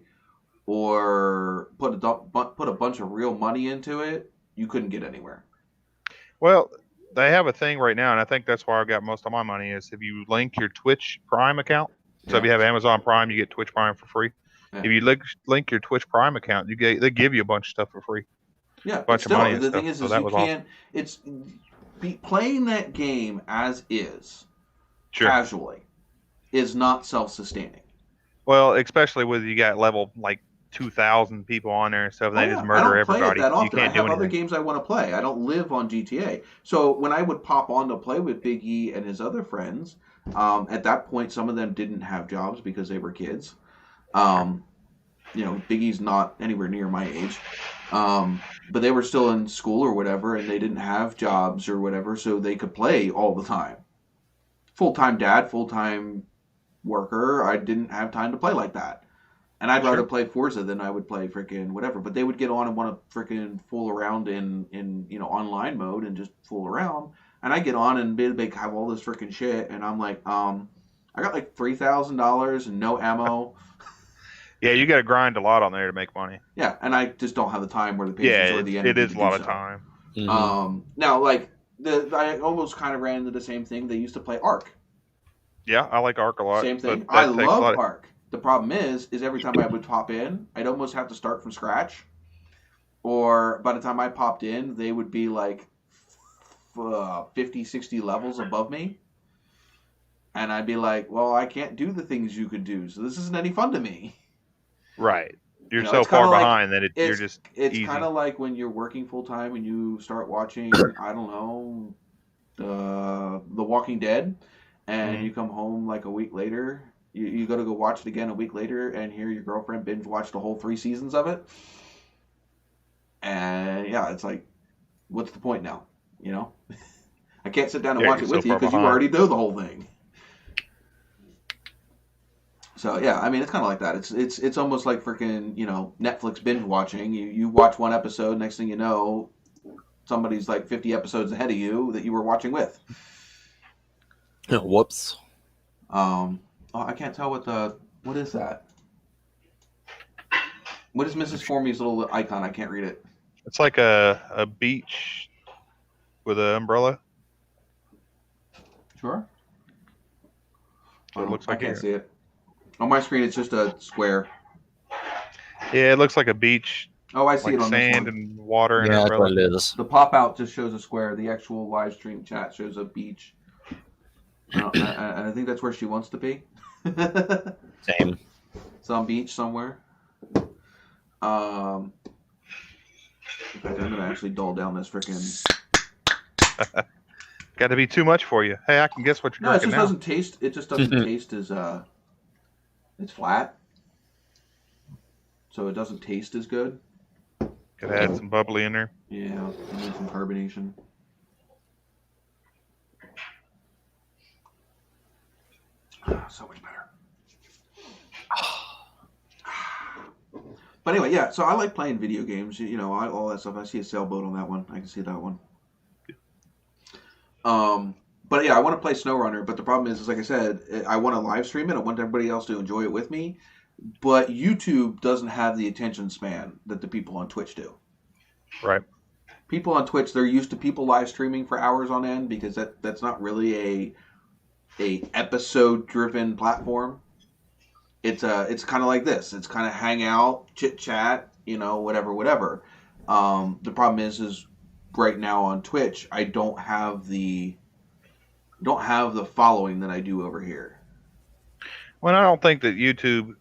or put a bunch of real money into it, you couldn't get anywhere. Well, they have a thing right now, and I think that's where I got most of my money. Is if you link your Twitch Prime account. So if you have Amazon Prime, you get Twitch Prime for free. Yeah. If you link your Twitch Prime account, they give you a bunch of stuff for free. Yeah, a bunch of money. The thing is you can't. Awesome. It's playing that game as is, casually, is not self-sustaining. Well, especially with you got level like 2,000 people on there and stuff, and they just murder everybody. I don't play it that often. I have other games I want to play. I don't live on GTA. So when I would pop on to play with Big E and his other friends, at that point, some of them didn't have jobs because they were kids. Big E's not anywhere near my age. But they were still in school or whatever, and they didn't have jobs or whatever, so they could play all the time. Full-time dad, full-time worker, I didn't have time to play like that. And I'd rather play Forza than I would play freaking whatever. But they would get on and want to freaking fool around in online mode and just fool around. And I get on and they have all this freaking shit, and I'm like, I got like $3,000 and no ammo. Yeah, you got to grind a lot on there to make money. Yeah, and I just don't have the time or the patience or the energy. It is a lot of time. Mm-hmm. Now, like I almost kind of ran into the same thing. They used to play Ark. Yeah, I like Ark a lot. Same thing. I love Ark. The problem is every time I would pop in, I'd almost have to start from scratch. Or by the time I popped in, they would be like 50, 60 levels above me. And I'd be like, well, I can't do the things you could do, so this isn't any fun to me. Right. You're so far behind that you're just It's easy. kind of like when you're working full-time and you start watching, I don't know, The Walking Dead, and you come home like a week later. You go watch it again a week later, and hear your girlfriend binge watch the whole 3 seasons of it. And yeah, it's like, what's the point now? I can't sit down and watch it with you because you already know the whole thing. So yeah, I mean, it's kind of like that. It's almost like freaking Netflix binge watching. You watch one episode, next thing you know, somebody's like 50 episodes ahead of you that you were watching with. Whoops. I can't tell what is that? What is Mrs. Formy's little icon? I can't read it. It's like a beach with an umbrella. Sure. So it looks like I can't see it. On my screen, it's just a square. Yeah, it looks like a beach. Oh, I see it on sand this one. and water and yeah, umbrella. that's what it is. The pop-out just shows a square. The actual live stream chat shows a beach. I think that's where she wants to be. Same. Some beach somewhere. In fact, I'm going to actually dull down this freaking... Got to be too much for you. Hey, I can guess what you're drinking now. It just doesn't taste as... It's flat. So it doesn't taste as good. Could add some bubbly in there. Yeah, and some carbonation. So much better. But anyway, yeah, so I like playing video games, all that stuff. I see a sailboat on that one. I can see that one. But yeah, I want to play SnowRunner, but the problem is like I said, I want to live stream it. I want everybody else to enjoy it with me. But YouTube doesn't have the attention span that the people on Twitch do. Right. People on Twitch, they're used to people live streaming for hours on end because that's not really a episode driven platform. It's kind of like this. It's kind of hang out, chit chat, whatever. The problem is right now on Twitch, I don't have the following that I do over here. Well, I don't think that YouTube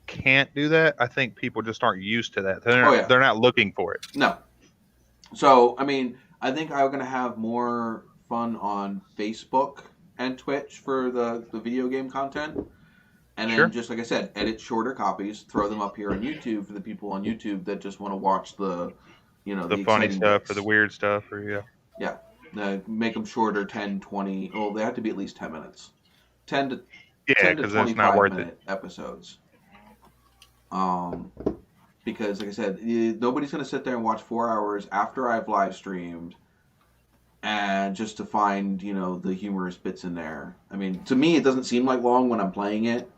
can't do that. I think people just aren't used to that. They're not looking for it. No. So, I mean, I think I'm going to have more fun on Facebook and Twitch for the video game content. And then, just like I said, edit shorter copies, throw them up here on YouTube for the people on YouTube that just want to watch the funny stuff bits. or the weird stuff Yeah. Make them shorter, 10, 20. Well, they have to be at least 10 minutes. 10 to 25 it's not worth minute it. episodes. Because, like I said, nobody's going to sit there and watch 4 hours after I've live streamed and just to find, the humorous bits in there. I mean, to me, it doesn't seem like long when I'm playing it.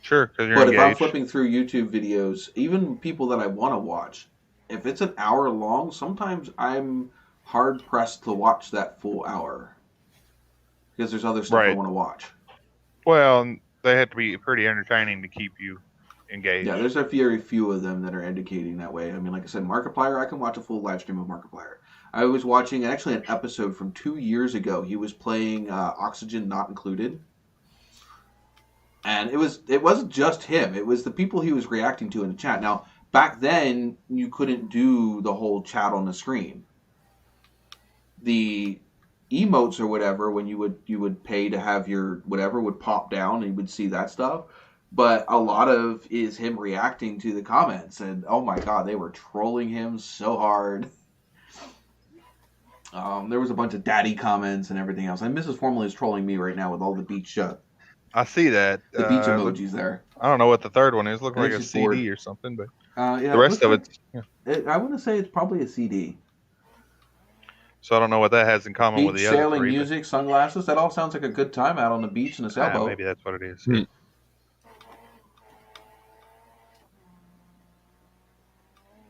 Sure, because you're But engaged. if I'm flipping through YouTube videos, even people that I want to watch, if it's an hour long, sometimes I'm hard pressed to watch that full hour because there's other stuff I want to watch. Well, they have to be pretty entertaining to keep you engaged. Yeah, there's a very few of them that are indicating that way. I mean, like I said, Markiplier, I can watch a full live stream of Markiplier. I was watching actually an episode from 2 years ago. He was playing Oxygen Not Included. And it wasn't just him. It was the people he was reacting to in the chat. Now, back then, you couldn't do the whole chat on the screen. The emotes or whatever, when you would pay to have your whatever, would pop down and you would see that stuff. But a lot of is him reacting to the comments. And, oh my God, they were trolling him so hard. There was a bunch of daddy comments and everything else. And Mrs. Formal is trolling me right now with all the beach I see that. the beach emojis there. I don't know what the third one is. Looking like a she's CD bored. or something, but Yeah, the rest of it's... I want to say it's probably a CD. So I don't know what that has in common Beach with the other sailing, three. music, sunglasses. That all sounds like a good time out on the beach in a sailboat. Maybe that's what it is.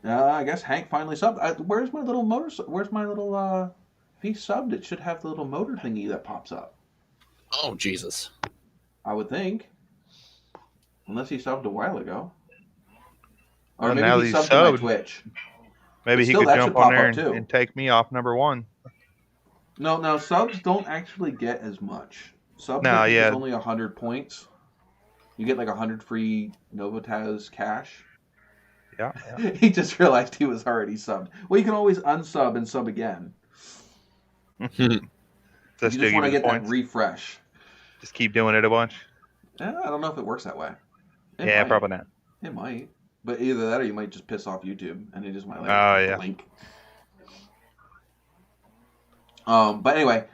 I guess Hank finally subbed. Where's my little motor? Where's my little? If he subbed, it should have the little motor thingy that pops up. Oh, Jesus. I would think. Unless he subbed a while ago. Or Well, maybe now he that he's subbed to my subbed, Twitch. Maybe But he still, could that jump should on pop there up, too. and take me off number one. No, subs don't actually get as much. Subs No, is yeah. only 100 points. You get like 100 free NOVAtazz cash. Yeah. He just realized he was already subbed. Well, you can always unsub and sub again. You just want to get that refresh. Just keep doing it a bunch. I don't know if it works that way. It Yeah, might. probably not. It might. But either that or you might just piss off YouTube and they just might blink. But anyway,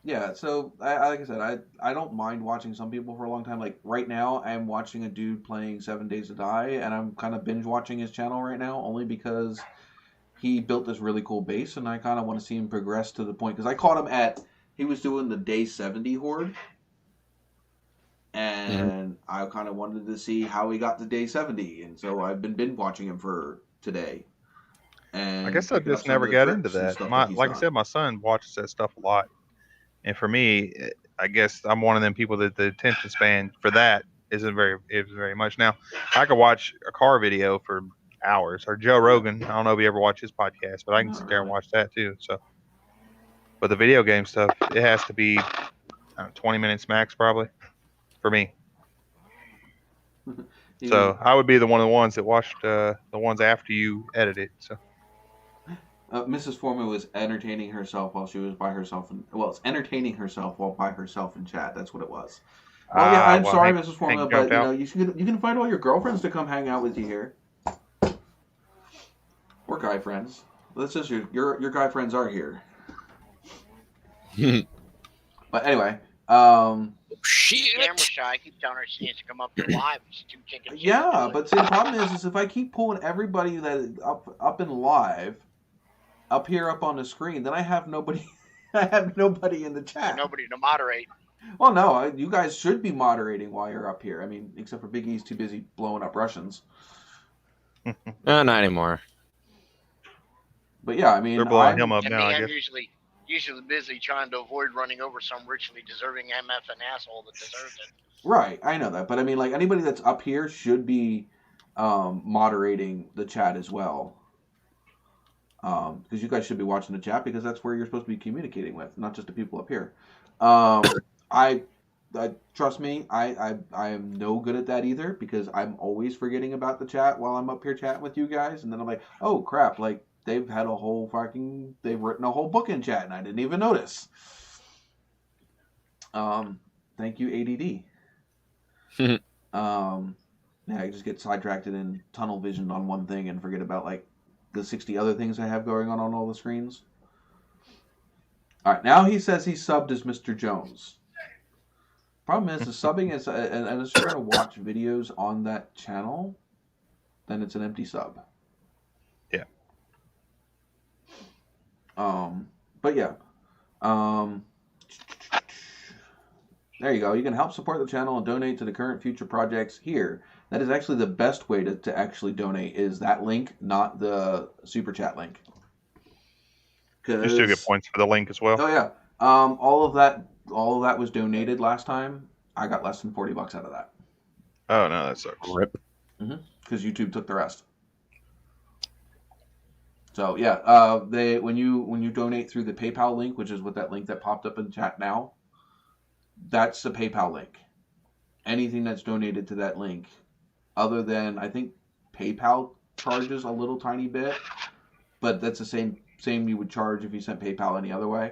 yeah, so like I said, I don't mind watching some people for a long time. Like right now, I'm watching a dude playing 7 Days to Die, and I'm kind of binge watching his channel right now only because he built this really cool base, and I kind of want to see him progress to the point. Because I caught him he was doing the day 70 horde, and I kind of wanted to see how he got to day 70, and so I've been binge watching him for today. And I guess I just never got into that. Like I said, my son watches that stuff a lot. And for me, I guess I'm one of them people that the attention span for that isn't very much. Now, I could watch a car video for hours. Or Joe Rogan, I don't know if you ever watch his podcast, but I can sit there and watch that too. So, but the video game stuff, it has to be 20 minutes max probably for me. So I would be the one of the ones that watched the ones after you edit it. So. Mrs. Foreman was entertaining herself while she was by herself. It's entertaining herself while by herself in chat. That's what it was. Oh yeah, I'm sorry, Mrs. Foreman, but you can find all your girlfriends to come hang out with you here, or guy friends. That's just your guy friends are here. But anyway, shit. Camera shy. I keep telling her she needs to come up here live. She's too chicken. Yeah, but see, the problem is if I keep pulling everybody that is up in live. Up here, up on the screen, then I have nobody. I have nobody in the chat. Nobody to moderate. Well, no, you guys should be moderating while you're up here. I mean, except for Big E's too busy blowing up Russians. Not anymore. But yeah, I mean, they're blowing him up now. I'm usually busy trying to avoid running over some richly deserving MF and asshole that deserves it. Right, I know that, but I mean, like anybody that's up here should be moderating the chat as well. Because you guys should be watching the chat because that's where you're supposed to be communicating with, not just the people up here. I trust me, I am no good at that either because I'm always forgetting about the chat while I'm up here chatting with you guys, and then I'm like, oh crap, like they've written a whole book in chat and I didn't even notice. Thank you, ADD. Yeah, I just get sidetracked in tunnel vision on one thing and forget about like the 60 other things I have going on all the screens. All right, now he says he's subbed as Mr. Jones. Problem is, the subbing is, unless you're going to watch videos on that channel, then it's an empty sub. Yeah. But yeah. There you go. You can help support the channel and donate to the current future projects here. That is actually the best way to actually donate, is that link, not the super chat link. You still get points for the link as well. Oh yeah. All of that was donated last time. I got less than $40 out of that. Oh no, that sucks. Rip. Because YouTube took the rest. So yeah, when you donate through the PayPal link, which is what that link that popped up in chat now, that's the PayPal link. Anything that's donated to that link, other than I think PayPal charges a little tiny bit, but that's the same you would charge if you sent PayPal any other way.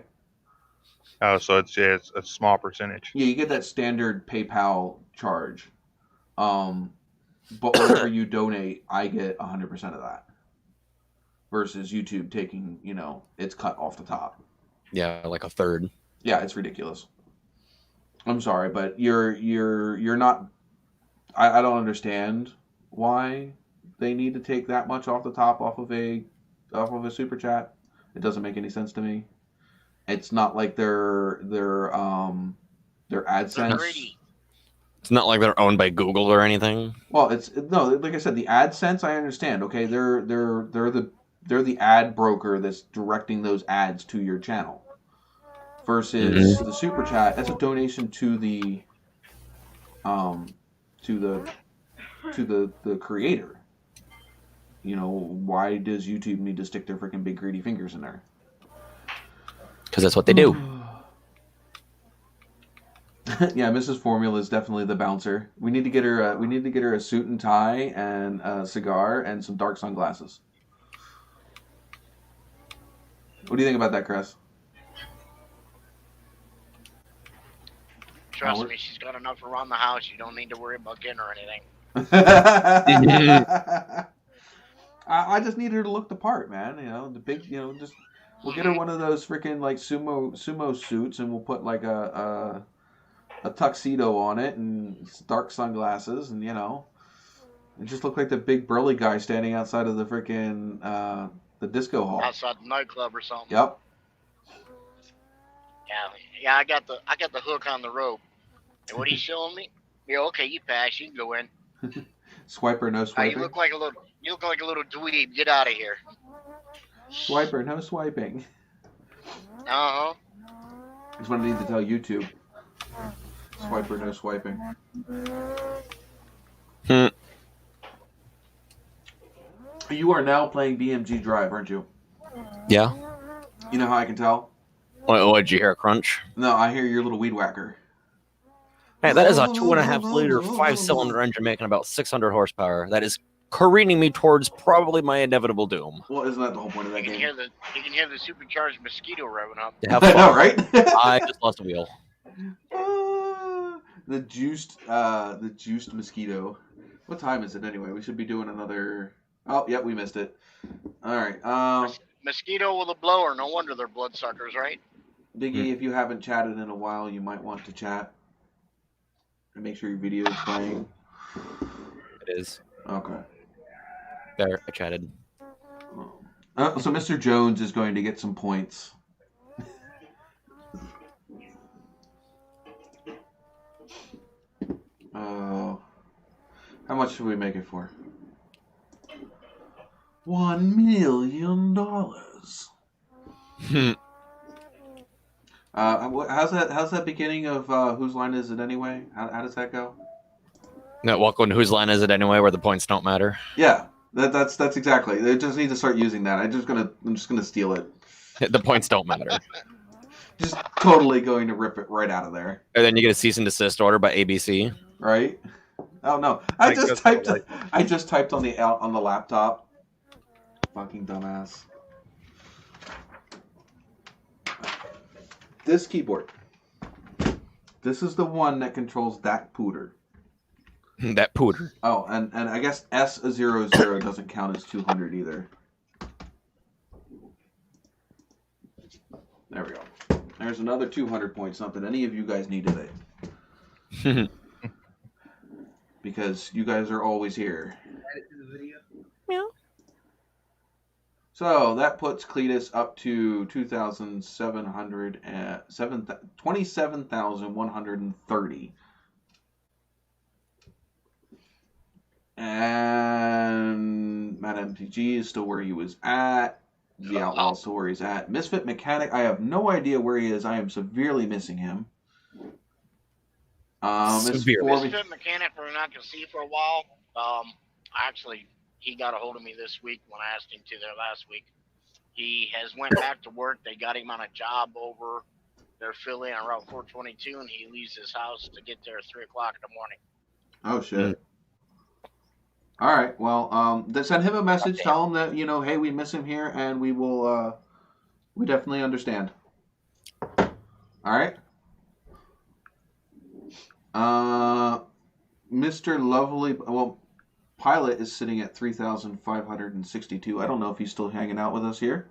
Oh, so it's a small percentage. Yeah, you get that standard PayPal charge. But whatever you donate, I get 100% of that. Versus YouTube taking, it's cut off the top. Yeah, like a third. Yeah, it's ridiculous. I'm sorry, but you're not. I don't understand why they need to take that much off the top off of a super chat. It doesn't make any sense to me. It's not like their AdSense. It's not like they're owned by Google or anything. Well, like I said, the AdSense I understand. Okay, they're the ad broker that's directing those ads to your channel. Versus the super chat, that's a donation to the creator. Why does YouTube need to stick their freaking big greedy fingers in there? Because that's what they do. Yeah, Mrs. Formula is definitely the bouncer. We need to get her. We need to get her a suit and tie and a cigar and some dark sunglasses. What do you think about that, Chris? Trust me, she's got enough around the house. You don't need to worry about getting her anything. I just need her to look the part, man. The big, just we'll get her one of those freaking like sumo suits, and we'll put like a tuxedo on it and dark sunglasses, and it just look like the big burly guy standing outside of the freaking the disco hall. Outside the nightclub or something. Yep. Yeah. I got the hook on the rope. And what are you showing me? Yeah, okay, you pass. You can go in. Swiper, no swiping. You look like a little dweeb. Get out of here. Swiper, no swiping. Uh-huh. That's what I need to tell YouTube. Swiper, no swiping. You are now playing BMG Drive, aren't you? Yeah. You know how I can tell? What did you hear, a crunch? No, I hear your little weed whacker. Hey, that is a 2.5 liter 5-cylinder engine making about 600 horsepower. That is careening me towards probably my inevitable doom. Well, isn't that the whole point of that You game? can hear the supercharged mosquito revving up. Have I fun. know, right? I just lost a wheel. The juiced mosquito. What time is it anyway? We should be doing another. Oh, yep, we missed it. All right. Mosquito with a blower. No wonder they're bloodsuckers, right? Biggie, if you haven't chatted in a while, you might want to chat. And make sure your video is playing. It is. Okay. There, I chatted. So Mr. Jones is going to get some points. How much should we make it for? $1 million. How's that beginning of Whose Line Is It Anyway? How does that go? No, welcome to Whose Line Is It Anyway, where the points don't matter. Yeah, that's exactly. They just need to start using that. I'm just gonna steal it. The points don't matter. Just totally going to rip it right out of there. And then you get a cease and desist order by ABC. Right? Oh no! I just typed on the laptop. Fucking dumbass. This keyboard. This is the one that controls that pooter. That pooter. Oh, and I guess S00 doesn't count as 200 either. There we go. There's another 200 points. Not that any of you guys needed it. Because you guys are always here. Add it to the video. So that puts Cletus up to 27,130. And Matt MTG is still where he was at. The Outlaw is still where he's at. Misfit Mechanic, I have no idea where he is. I am severely missing him. Misfit Mechanic, we're not going to see for a while. Actually, he got a hold of me this week when I asked him to there last week. He has went back to work. They got him on a job over their Philly on Route 422, and he leaves his house to get there at 3 o'clock in the morning. Oh, shit. All right. Well, send him a message. Okay. Tell him that, hey, we miss him here, and we will, we definitely understand. All right. Mr. Lovely, Pilot is sitting at 3,562. I don't know if he's still hanging out with us here.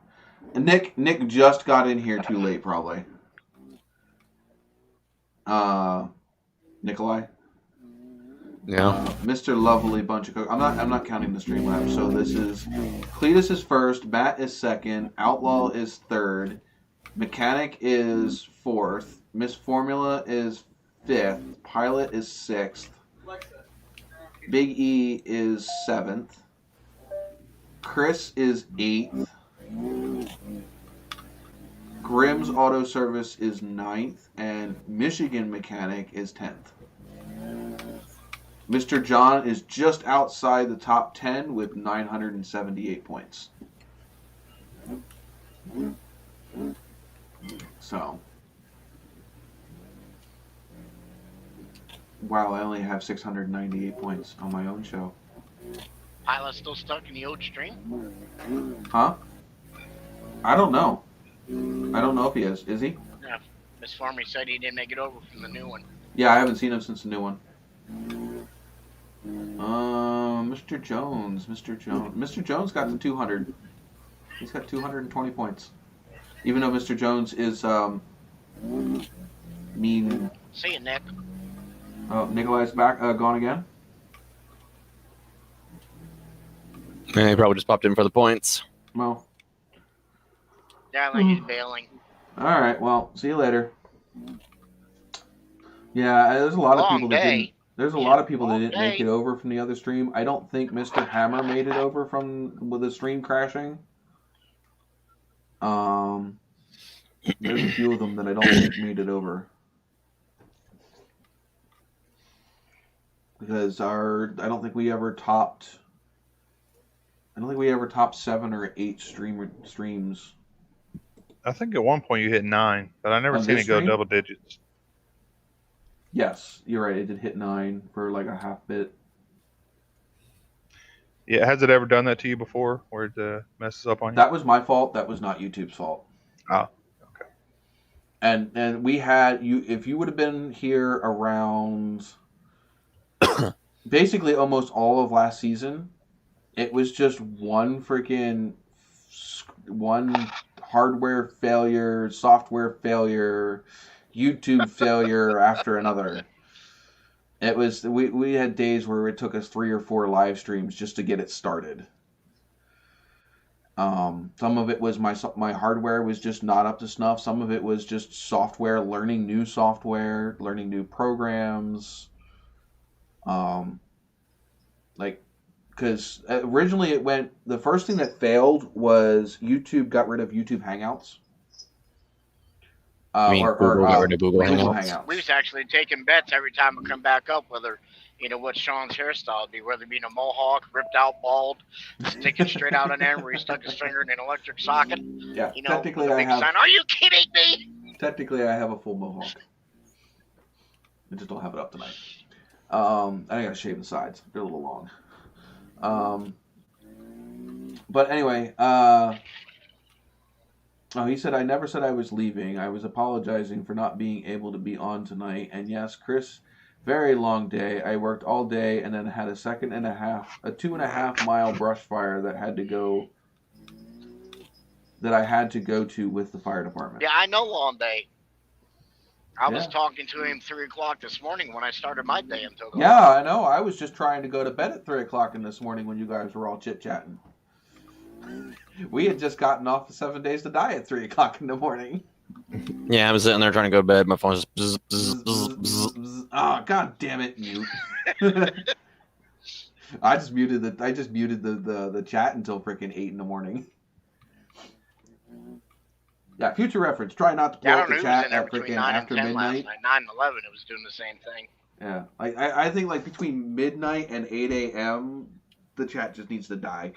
And Nick just got in here too late, probably. Nikolai. Yeah. Mr. Lovely Bunch of Cook. I'm not counting the Streamlabs. So this is Cletus is first, Matt is second, Outlaw is third, Mechanic is fourth, Miss Formula is fifth, Pilot is sixth, Big E is seventh, Chris is eighth, Grimm's Auto Service is ninth, and Michigan Mechanic is 10th. Mr. John is just outside the top 10 with 978 points. So, wow, I only have 698 points on my own show. Pilot's still stuck in the old stream? Huh? I don't know. I don't know if he is. Is he? Yeah. Miss Farmer said he didn't make it over from the new one. Yeah, I haven't seen him since the new one. Mr. Jones. Mr. Jones got to 200. He's got 220 points. Even though Mr. Jones is, mean. See you, Nick. Oh, Nikolai's back, gone again? Yeah, he probably just popped in for the points. Well. Yeah, like he's bailing. Alright, well, see you later. Yeah, there's a lot of people that didn't. There's a lot of people that didn't make it over from the other stream. I don't think Mr. Hammer made it over with the stream crashing. There's a few of them that I don't think made it over. Because I don't think we ever topped 7 or 8 streams. I think at one point you hit 9, but I never seen it go double digits. Yes, you're right. It did hit 9 for like a half bit. Yeah, has it ever done that to you before, where it messes up on you? That was my fault. That was not YouTube's fault. Oh, okay. And we had you. If you would have been here around, basically almost all of last season, it was just one hardware failure, software failure, YouTube failure after another. It was we had days where it took us 3 or 4 live streams just to get it started. Some of it was my hardware was just not up to snuff. Some of it was just software, learning new programs. Because originally the first thing that failed was YouTube got rid of YouTube Hangouts. Google Hangouts. We was actually taking bets every time we come back up, whether, what Sean's hairstyle would be, whether it be a mohawk, ripped out bald, sticking straight out an end where he stuck his finger in an electric socket. Yeah, technically I have. Sign, are you kidding me? Technically, I have a full mohawk. I just don't have it up tonight. I gotta shave the sides. They're a little long. But anyway, he said, I never said I was leaving. I was apologizing for not being able to be on tonight. And yes, Chris, very long day. I worked all day and then had a 2.5 mile brush fire that I had to go to with the fire department. Yeah, I know, long day. I was talking to him 3 o'clock this morning when I started my day until. Yeah, I know. I was just trying to go to bed at 3 o'clock in this morning when you guys were all chit-chatting. We had just gotten off of 7 Days to Die at 3 o'clock in the morning. Yeah, I was sitting there trying to go to bed. My phone was just Oh, god damn it, mute. I just muted the chat until freaking 8 in the morning. Yeah, future reference. Try not to blow up the chat at freaking after midnight. 9 and 11, it was doing the same thing. Yeah, I think like between midnight and 8 a.m., the chat just needs to die.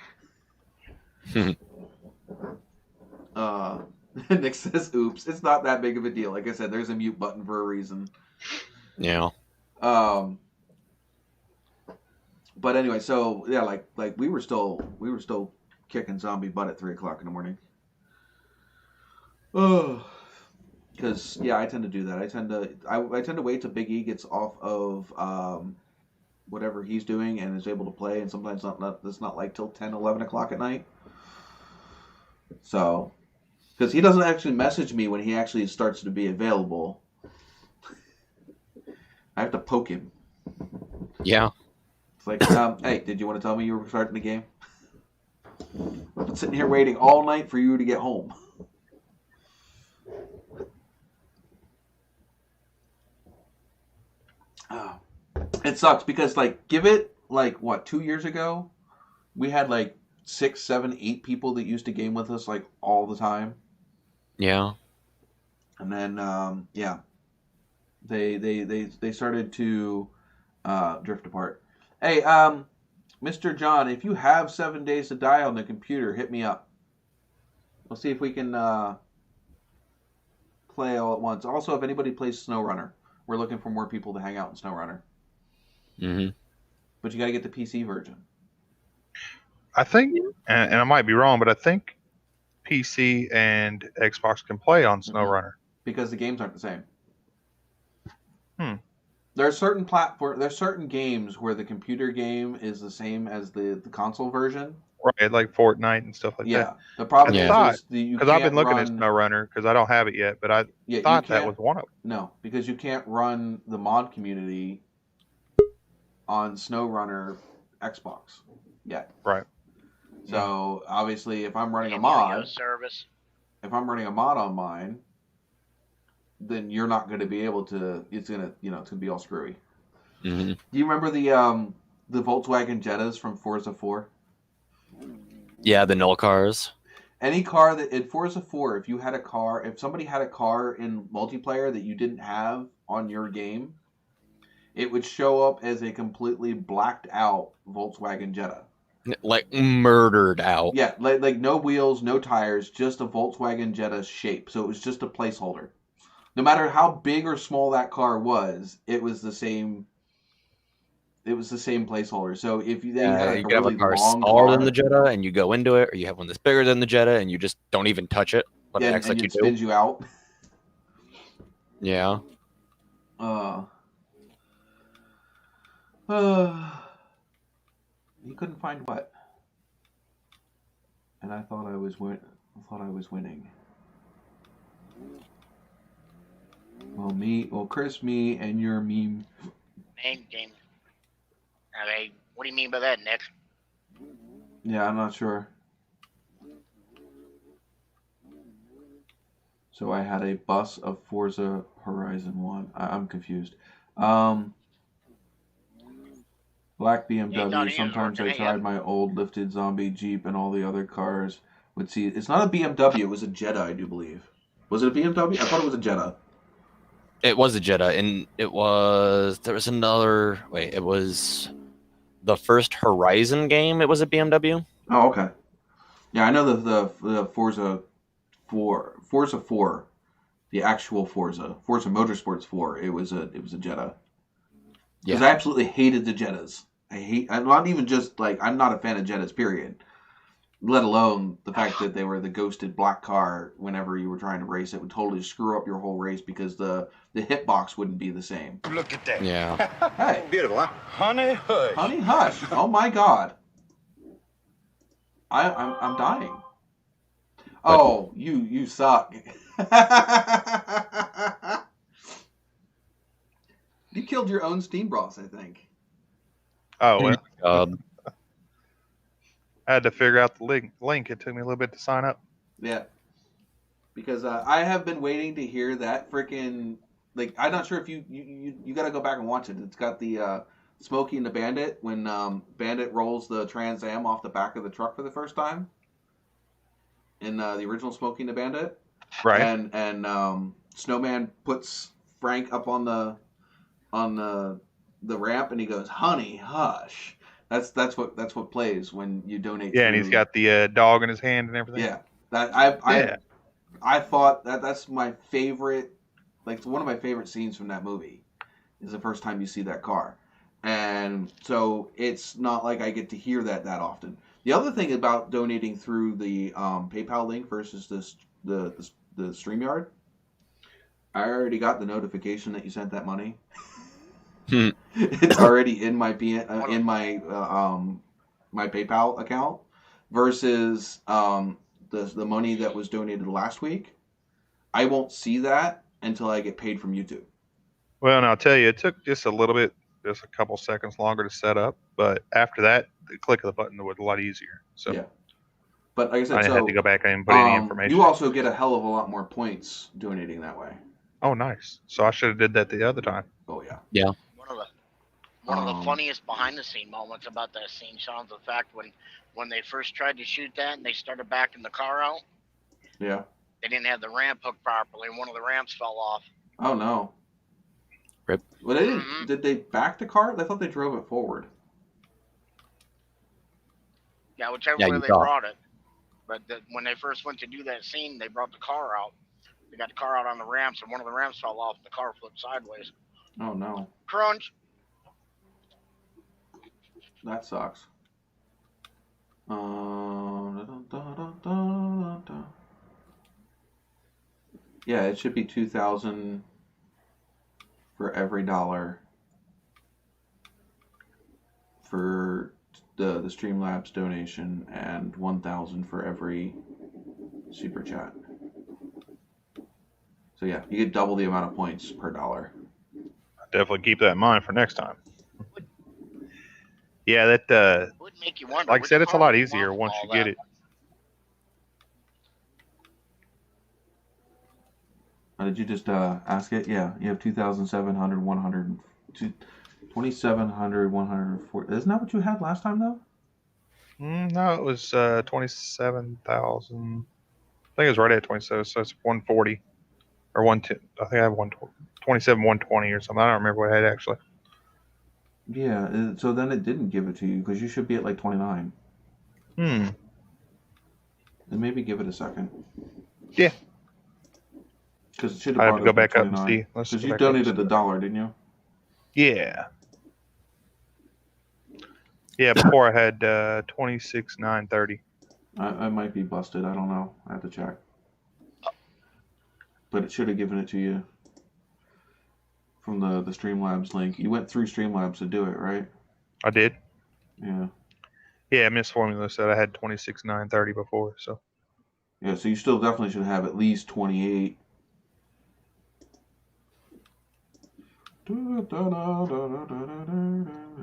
Nick says, "Oops, it's not that big of a deal." Like I said, there's a mute button for a reason. Yeah. But anyway, so yeah, like we were still kicking zombie butt at 3 o'clock in the morning. Oh, because yeah, I tend to do that. I tend to wait till Big E gets off of whatever he's doing and is able to play, and sometimes it's not like till 10, 11 o'clock at night. So, because he doesn't actually message me when he actually starts to be available. I have to poke him. Yeah. It's like, hey, did you want to tell me you were starting the game? I've been sitting here waiting all night for you to get home. It sucks because, like, give it, like, what, 2 years ago? We had, like, 6, 7, 8 people that used to game with us, like, all the time. Yeah. And then, yeah. They started to drift apart. Hey, Mr. John, if you have 7 Days to Die on the computer, hit me up. We'll see if we can play all at once. Also, if anybody plays SnowRunner, we're looking for more people to hang out in SnowRunner. Mm-hmm. But you got to get the PC version. I think, and I might be wrong, but I think PC and Xbox can play on SnowRunner. Because the games aren't the same. There are certain there's certain games where the computer game is the same as the console version. Right, like Fortnite and stuff like that. Yeah. The problem is because I've been looking at SnowRunner because I don't have it yet, but I thought that was one of them. No, because you can't run the mod community on SnowRunner Xbox yet. Right. So obviously, if I'm running a mod, if I'm running a mod on mine, then you're not going to be able to. It's gonna be all screwy. Mm-hmm. Do you remember the Volkswagen Jettas from Forza 4? Yeah, the null cars. Any car that in Forza 4, if somebody had a car in multiplayer that you didn't have on your game, it would show up as a completely blacked out Volkswagen Jetta. Like murdered out. Yeah, like no wheels, no tires, just a Volkswagen Jetta shape. So it was just a placeholder. No matter how big or small that car was, it was the same. It was the same placeholder. So if you had like you a have really a car long smaller car, than the Jetta, and you go into it, or you have one that's bigger than the Jetta, and you just don't even touch it, but it acts like you do. Spins you out. Yeah. You couldn't find what? And I thought I was winning. Well, Chris, me, and your meme. Name game. Okay, what do you mean by that, Nick? Yeah, I'm not sure. So I had a bus of Forza Horizon 1. I'm confused. Black BMW. Sometimes I tried my old lifted zombie Jeep and all the other cars would see. It's not a BMW. It was a Jetta, I do believe. Was it a BMW? I thought it was a Jetta. It was a Jetta, and it was the first Horizon game. It was a BMW. Oh, okay. Yeah, I know the Forza 4, the actual Forza Motorsports 4. It was a Jetta. Because I absolutely hated the Jettas. I'm not even just like, I'm not a fan of Jettas, period. Let alone the fact that they were the ghosted black car whenever you were trying to race. It would totally screw up your whole race because the hitbox wouldn't be the same. Look at that. Yeah. Hey. Beautiful, huh? Honey Hush. Honey Hush. Oh my God. I'm dying. Oh, you suck. You killed your own Steam Bros, I think. Oh, well. I had to figure out the link. It took me a little bit to sign up. Yeah, because I have been waiting to hear that freaking like. I'm not sure if you got to go back and watch it. It's got the Smokey and the Bandit when Bandit rolls the Trans Am off the back of the truck for the first time in the original Smokey and the Bandit. Right. And Snowman puts Frank up on the ramp and he goes, "Honey, hush." That's what plays when you donate. Yeah, and he's got the dog in his hand and everything. Yeah, I thought that's my favorite. Like, it's one of my favorite scenes from that movie. Is the first time you see that car, and so it's not like I get to hear that often. The other thing about donating through the PayPal link versus the StreamYard, I already got the notification that you sent that money. It's already in my my PayPal account versus the money that was donated last week. I won't see that until I get paid from YouTube. Well, and I'll tell you, it took just a little bit, just a couple seconds longer to set up, but after that, the click of the button was a lot easier. So yeah. But like I said, I didn't have to go back and put any information. You also get a hell of a lot more points donating that way. Oh, nice. So I should have did that the other time. Oh yeah. Yeah. One of the funniest behind the scene moments about that scene, Sean's the fact when they first tried to shoot that and they started backing the car out. Yeah. They didn't have the ramp hooked properly, and one of the ramps fell off. Oh no. Rip. Well, they didn't. Did they back the car? I thought they drove it forward. Yeah, whichever way they brought it. But when they first went to do that scene, they brought the car out. They got the car out on the ramps, and one of the ramps fell off, and the car flipped sideways. Oh no. Crunch. That sucks. Yeah, it should be 2,000 for every dollar for the Streamlabs donation and 1,000 for every super chat. So yeah, you get double the amount of points per dollar. I'll definitely keep that in mind for next time. Yeah, that would make you wonder, like I said, it's a lot easier once you get it. Did you just ask it? Yeah, you have 2,700, 100, 2,700, 104. Isn't that what you had last time, though? No, it was 27,000. I think it was right at 27, so it's 140 or 110. I think I have 27, 120 or something. I don't remember what I had actually. Yeah, so then it didn't give it to you because you should be at like 29. Then maybe give it a second. Yeah. Because it should I have have to go back up and see. Because you donated $1, didn't you? Yeah. Yeah, before I had 26,930. I might be busted. I don't know. I have to check. But it should have given it to you from the Streamlabs link. You went through Streamlabs to do it, right? I did. Yeah. Yeah, Miss Formula said I had 26,930 before, so. Yeah, so you still definitely should have at least 28.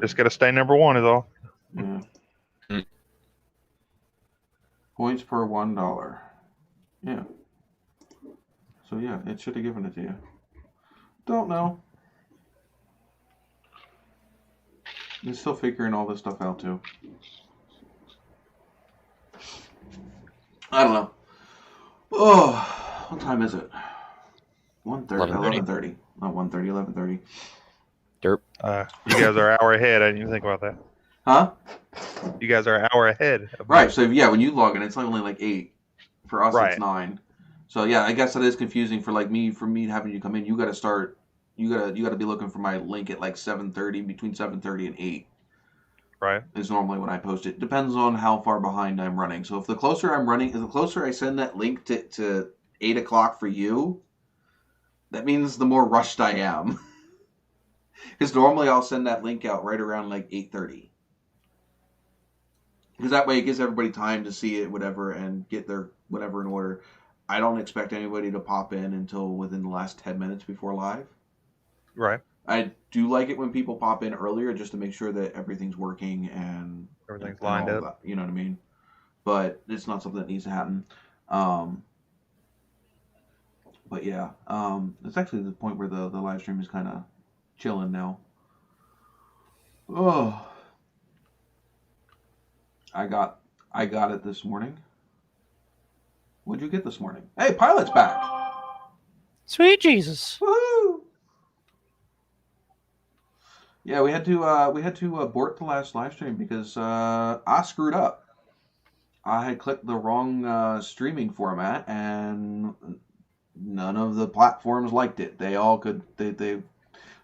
Just got to stay number one is all. Yeah. Points per $1. Yeah. So yeah, it should have given it to you. Don't know. You're still figuring all this stuff out too. I don't know. Oh, what time is it? 1:30, 11:30. Not 1:30, 11:30. Derp. You guys are an hour ahead. I didn't even think about that. Huh? You guys are an hour ahead. Right. So yeah, when you log in, it's only like 8. For us, right. It's 9. So yeah, I guess that is confusing for like me. For me having you come in, you got to start. You got to be looking for my link at like 7:30, between 7:30 and 8. Right. Is normally when I post it. Depends on how far behind I'm running. So if the closer I'm running, the closer I send that link to 8 o'clock for you, that means the more rushed I am. Because normally I'll send that link out right around like 8:30. Because that way it gives everybody time to see it, whatever, and get their whatever in order. I don't expect anybody to pop in until within the last 10 minutes before live. Right. I do like it when people pop in earlier just to make sure that everything's working and everything's lined up. You know what I mean? but it's not something that needs to happen. But yeah, it's actually the point where the live stream is kind of chilling now. Oh, I got it this morning. What'd you get this morning? Hey, Pilot's back. Sweet Jesus. Woohoo! Yeah, we had to abort the last live stream because I screwed up. I had clicked the wrong streaming format, and none of the platforms liked it. They all could. They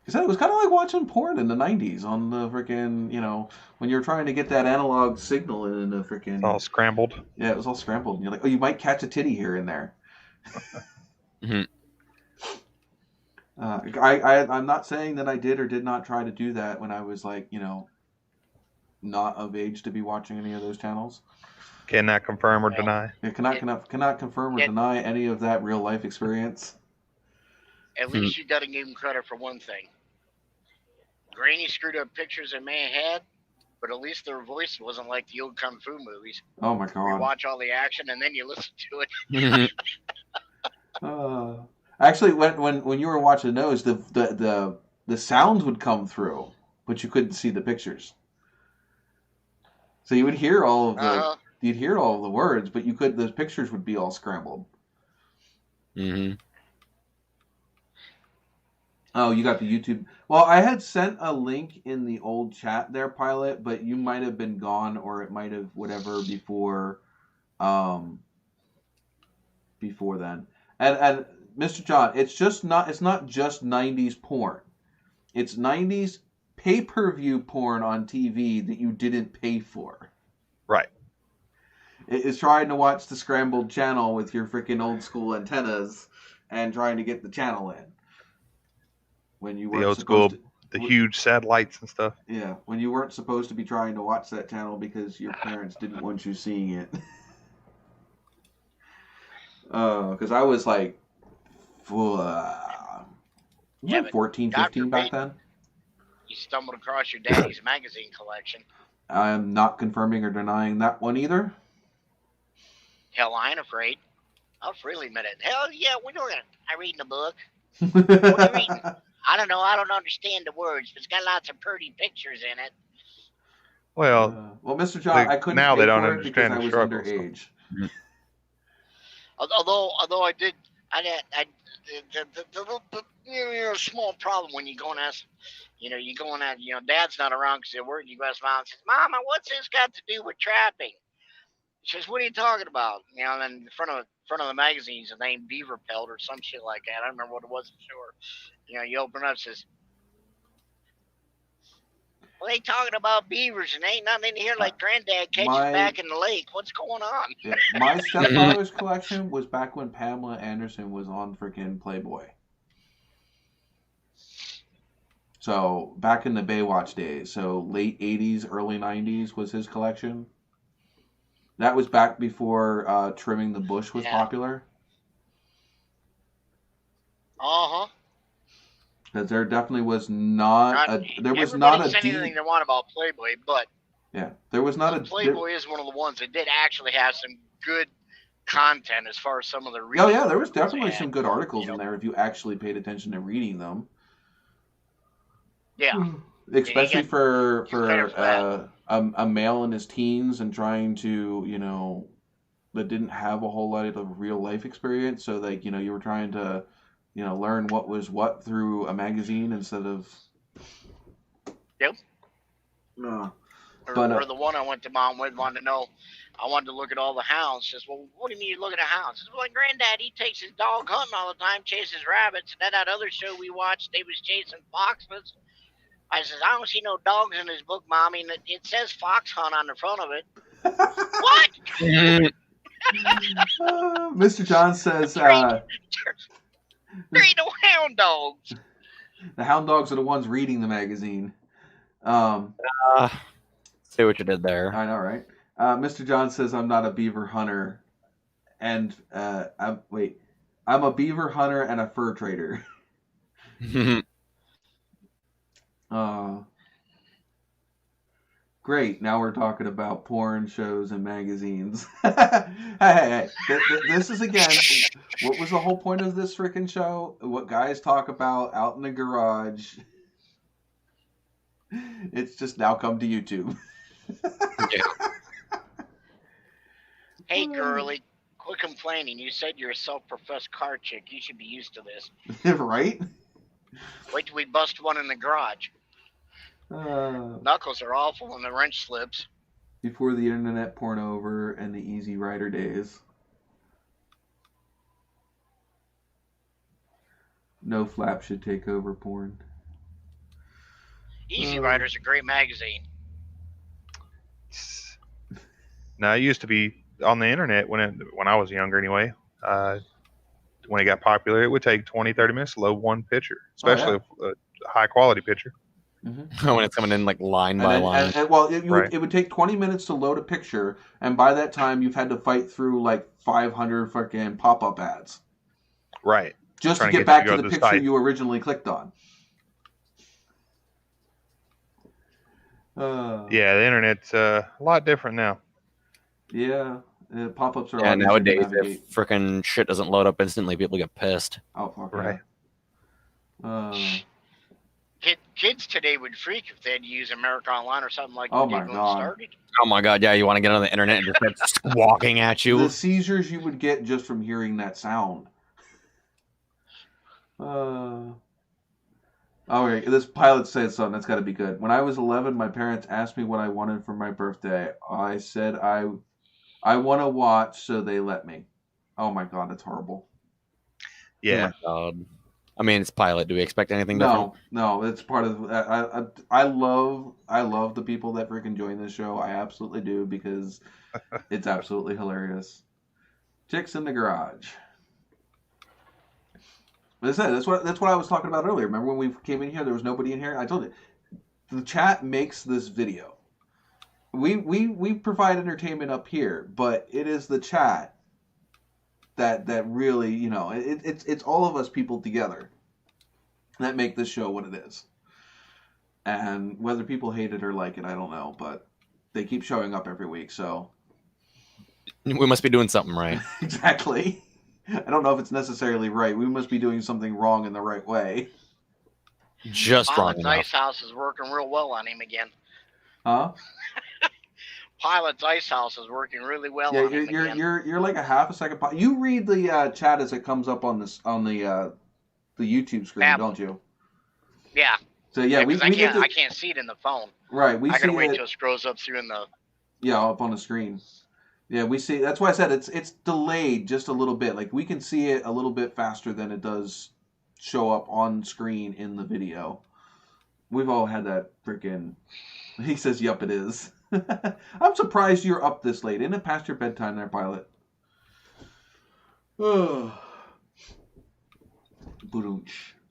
said it was kind of like watching porn in the '90s on the freaking, when you're trying to get that analog signal in the freaking. It's all scrambled. Yeah, it was all scrambled. And you're like, oh, you might catch a titty here and there. Mm-hmm. I'm not saying that I did or did not try to do that when I was like, not of age to be watching any of those channels. Cannot confirm or deny. Yeah, cannot confirm or deny any of that real life experience. At least you got to give him credit for one thing. Granny screwed up pictures in my head, but at least their voice wasn't like the old kung fu movies. Oh my god! You watch all the action and then you listen to it. Actually, when you were watching those, the sounds would come through, but you couldn't see the pictures. So you would hear all of the you'd hear all of the words, but the pictures would be all scrambled. Mm-hmm. Oh, you got the YouTube. Well, I had sent a link in the old chat there, Pilot, but you might have been gone, or it might have whatever before then. And Mr. John, it's not just 90s porn. It's 90s pay-per-view porn on TV that you didn't pay for. Right. It's trying to watch the scrambled channel with your freaking old school antennas and trying to get the channel in. When you weren't the old school, to, the huge satellites and stuff. Yeah, when you weren't supposed to be trying to watch that channel because your parents didn't want you seeing it. Because I was like, 14, 15 back then. You stumbled across your daddy's magazine collection. I'm not confirming or denying that one either. Hell, I ain't afraid. I'll freely admit it. Hell yeah, we're doing it. I read in the book. What are you reading? I don't know. I don't understand the words, but it's got lots of pretty pictures in it. Well, Mr. John, I couldn't now pay they don't for it understand because the I was struggle, underage. so. Although I did, the small problem when you go and ask, you go and ask, Dad's not around because they're working. You go ask Mom, says, Mama, what's this got to do with trapping? She says, what are you talking about? And then in front of the magazine's the name Beaver Pelt or some shit like that. I don't remember what it was for sure. You open it up, says, well, they talking about beavers and ain't nothing in here like Granddad catches back in the lake. What's going on? Yeah, my stepfather's collection was back when Pamela Anderson was on freaking Playboy. So back in the Baywatch days, so late 80s, early 90s was his collection. That was back before trimming the bush was popular. Uh-huh. Because there definitely was not a deep... anything they want about Playboy, but... Yeah, there was not a... Playboy is one of the ones that did actually have some good content as far as some of the... Oh, yeah, there was definitely some good articles in there if you actually paid attention to reading them. Yeah. Especially for a male in his teens and trying to, that didn't have a whole lot of real life experience. So, like, you were trying to, learn what was what through a magazine instead of... Yep. No. Or the one I went to Mom with wanted to know, I wanted to look at all the hounds. She says, well, what do you mean you look at a hound? She says, well, Granddad, he takes his dog hunting all the time, chases rabbits. And then that other show we watched, they was chasing foxes. I says, I don't see no dogs in this book, Mommy, and it says fox hunt on the front of it. What? Mr. John says... there ain't no hound dogs. The hound dogs are the ones reading the magazine. See what you did there. I know, right? Mr. John says, I'm not a beaver hunter. And, I'm a beaver hunter and a fur trader. Great. Now we're talking about porn shows and magazines. Hey. This is, again, what was the whole point of this freaking show? What guys talk about out in the garage. It's just now come to YouTube. Yeah. Hey, girly, quit complaining. You said you're a self-professed car chick. You should be used to this. Right? Wait till we bust one in the garage. Knuckles are awful when the wrench slips. Before the internet porn over and the Easy Rider days. No flap should take over porn. Easy Rider's a great magazine. Now, it used to be on the internet when I was younger anyway. When it got popular, it would take 20, 30 minutes to load one picture, especially a high-quality picture. Mm-hmm. When it's coming in like line by line. It would take 20 minutes to load a picture, and by that time you've had to fight through like 500 fucking pop-up ads. Right. Just to get back to the picture site you originally clicked on. Yeah, the internet's a lot different now. Yeah, pop-ups are. Yeah, nowadays if frickin' shit doesn't load up instantly, people get pissed. Oh fuck. Right. Yeah. Kids today would freak if they had to use America Online or something like that. Oh my god. Started. Oh my god, yeah, you want to get on the internet and just start walking at you. The seizures you would get just from hearing that sound. Okay, this pilot said something that's got to be good. When I was 11, my parents asked me what I wanted for my birthday. I said I want to watch, so they let me. Oh my god, that's horrible. Yeah. Oh my god. I mean, it's pilot. Do we expect anything different? No, it's part of. I love the people that freaking join this show. I absolutely do, because it's absolutely hilarious. Chicks in the garage. As I said, that's what I was talking about earlier. Remember when we came in here, there was nobody in here? I told you, the chat makes this video. We provide entertainment up here, but it is the chat that really, it's all of us people together that make this show what it is. And whether people hate it or like it, I don't know, but they keep showing up every week, so We must be doing something right. exactly. I don't know if it's necessarily right. We must be doing something wrong in the right way. Just wrong Pilot's enough. Ice House is working real well on him again. Huh? Pilot's Ice House is working really well Yeah, on him again. you're like a half a second. You read the chat as it comes up on the YouTube screen, don't you? Yeah. So yeah, I can't see it in the phone. Right, I gotta wait till it scrolls up through in the. Up on the screen. Yeah, we see. That's why I said it's delayed just a little bit. Like we can see it a little bit faster than it does show up on screen in the video. We've all had that freaking. He says, "Yup, it is." I'm surprised you're up this late. Isn't it past your bedtime there, Pilot?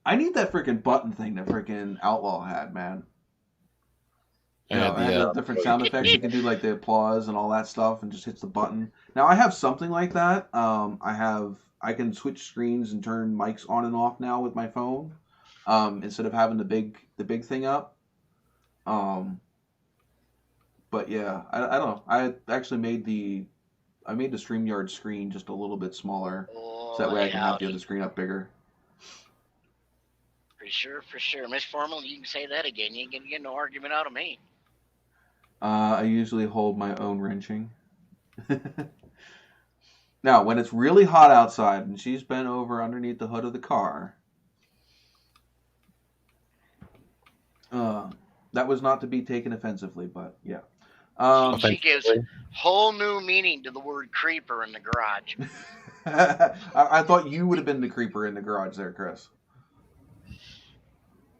I need that freaking button thing that freaking Outlaw had, man. The different sound effects. You can do like the applause and all that stuff, and just hits the button. Now I have something like that. I can switch screens and turn mics on and off now with my phone, instead of having the big thing up. But yeah, I don't know. I actually made the StreamYard screen just a little bit smaller, so that way I can have the other screen up bigger. For sure. Miss Formal, you can say that again. You ain't gonna get no argument out of me. I usually hold my own wrenching. Now, when it's really hot outside and she's bent over underneath the hood of the car, that was not to be taken offensively, but yeah. She gives whole new meaning to the word creeper in the garage. I thought you would have been the creeper in the garage there, Chris.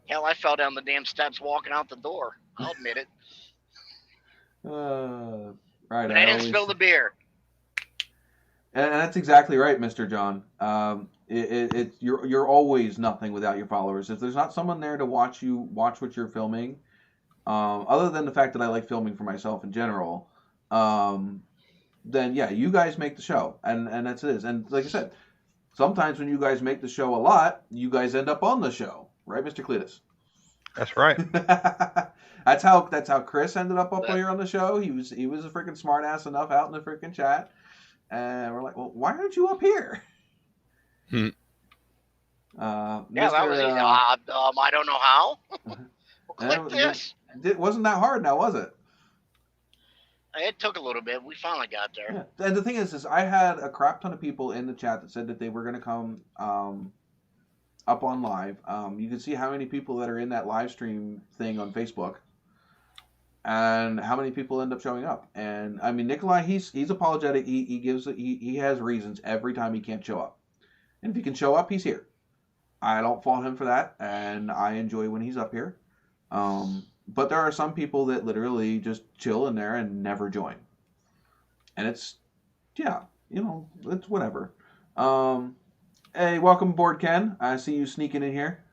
Hell, I fell down the damn steps walking out the door. I'll admit it. Right. But I didn't spill the beer. And that's exactly right, Mr. John. You're always nothing without your followers. If there's not someone there to watch what you're filming, other than the fact that I like filming for myself in general, then yeah, you guys make the show, and that's it. And like I said, sometimes when you guys make the show a lot, you guys end up on the show, right, Mr. Cletus? That's right. That's how Chris ended up here on the show. He was a freaking smart ass enough out in the freaking chat, and we're like, well, why aren't you up here? Yeah, that was easy. I don't know how. Click this. It wasn't that hard now, was it? It took a little bit. We finally got there. Yeah. And the thing is I had a crap ton of people in the chat that said that they were going to come up on live. You can see how many people that are in that live stream thing on Facebook, and how many people end up showing up. And I mean, Nikolai, he's apologetic. He has reasons every time he can't show up. And if he can show up, he's here. I don't fault him for that, and I enjoy when he's up here. But there are some people that literally just chill in there and never join. And it's, yeah, it's whatever. Hey, welcome aboard, Ken. I see you sneaking in here.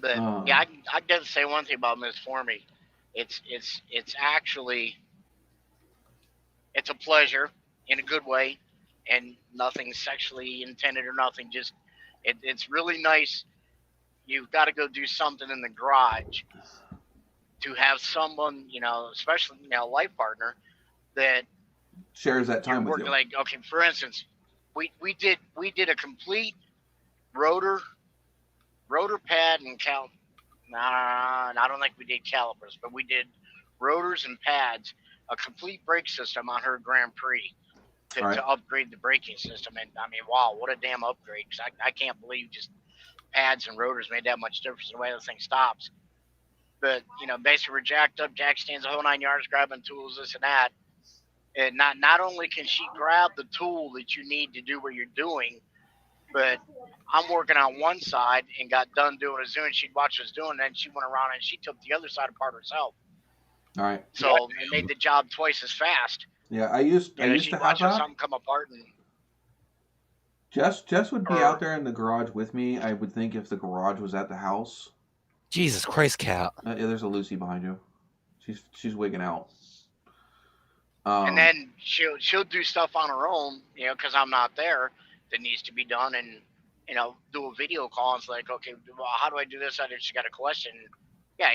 But yeah, I gotta say one thing about Miss Formy. It's actually it's a pleasure in a good way, and nothing sexually intended or nothing. Just it's really nice. You've got to go do something in the garage to have someone, especially a life partner that shares that time with you. Like, okay, for instance, we did a complete rotor pad and I don't think we did calipers, but we did rotors and pads, a complete brake system on her Grand Prix to upgrade the braking system. And I mean, wow, what a damn upgrade! Because I can't believe just pads and rotors made that much difference in the way the thing stops. But basically we're jacked up, jack stands, the whole 9 yards, grabbing tools, this and that. And not only can she grab the tool that you need to do what you're doing, but I'm working on one side and got done doing a Zoom, and she'd watch us doing, and then she went around and she took the other side apart herself. All right. So it made the job twice as fast. Yeah, I used to watch have that. Something come apart and. Jess would be out there in the garage with me. I would think if the garage was at the house. Jesus Christ, Cat. Yeah, there's a Lucy behind you. She's wigging out. And then she'll do stuff on her own, because I'm not there, that needs to be done, and do a video call. And it's like, okay, well, how do I do this? I just got a question. Yeah,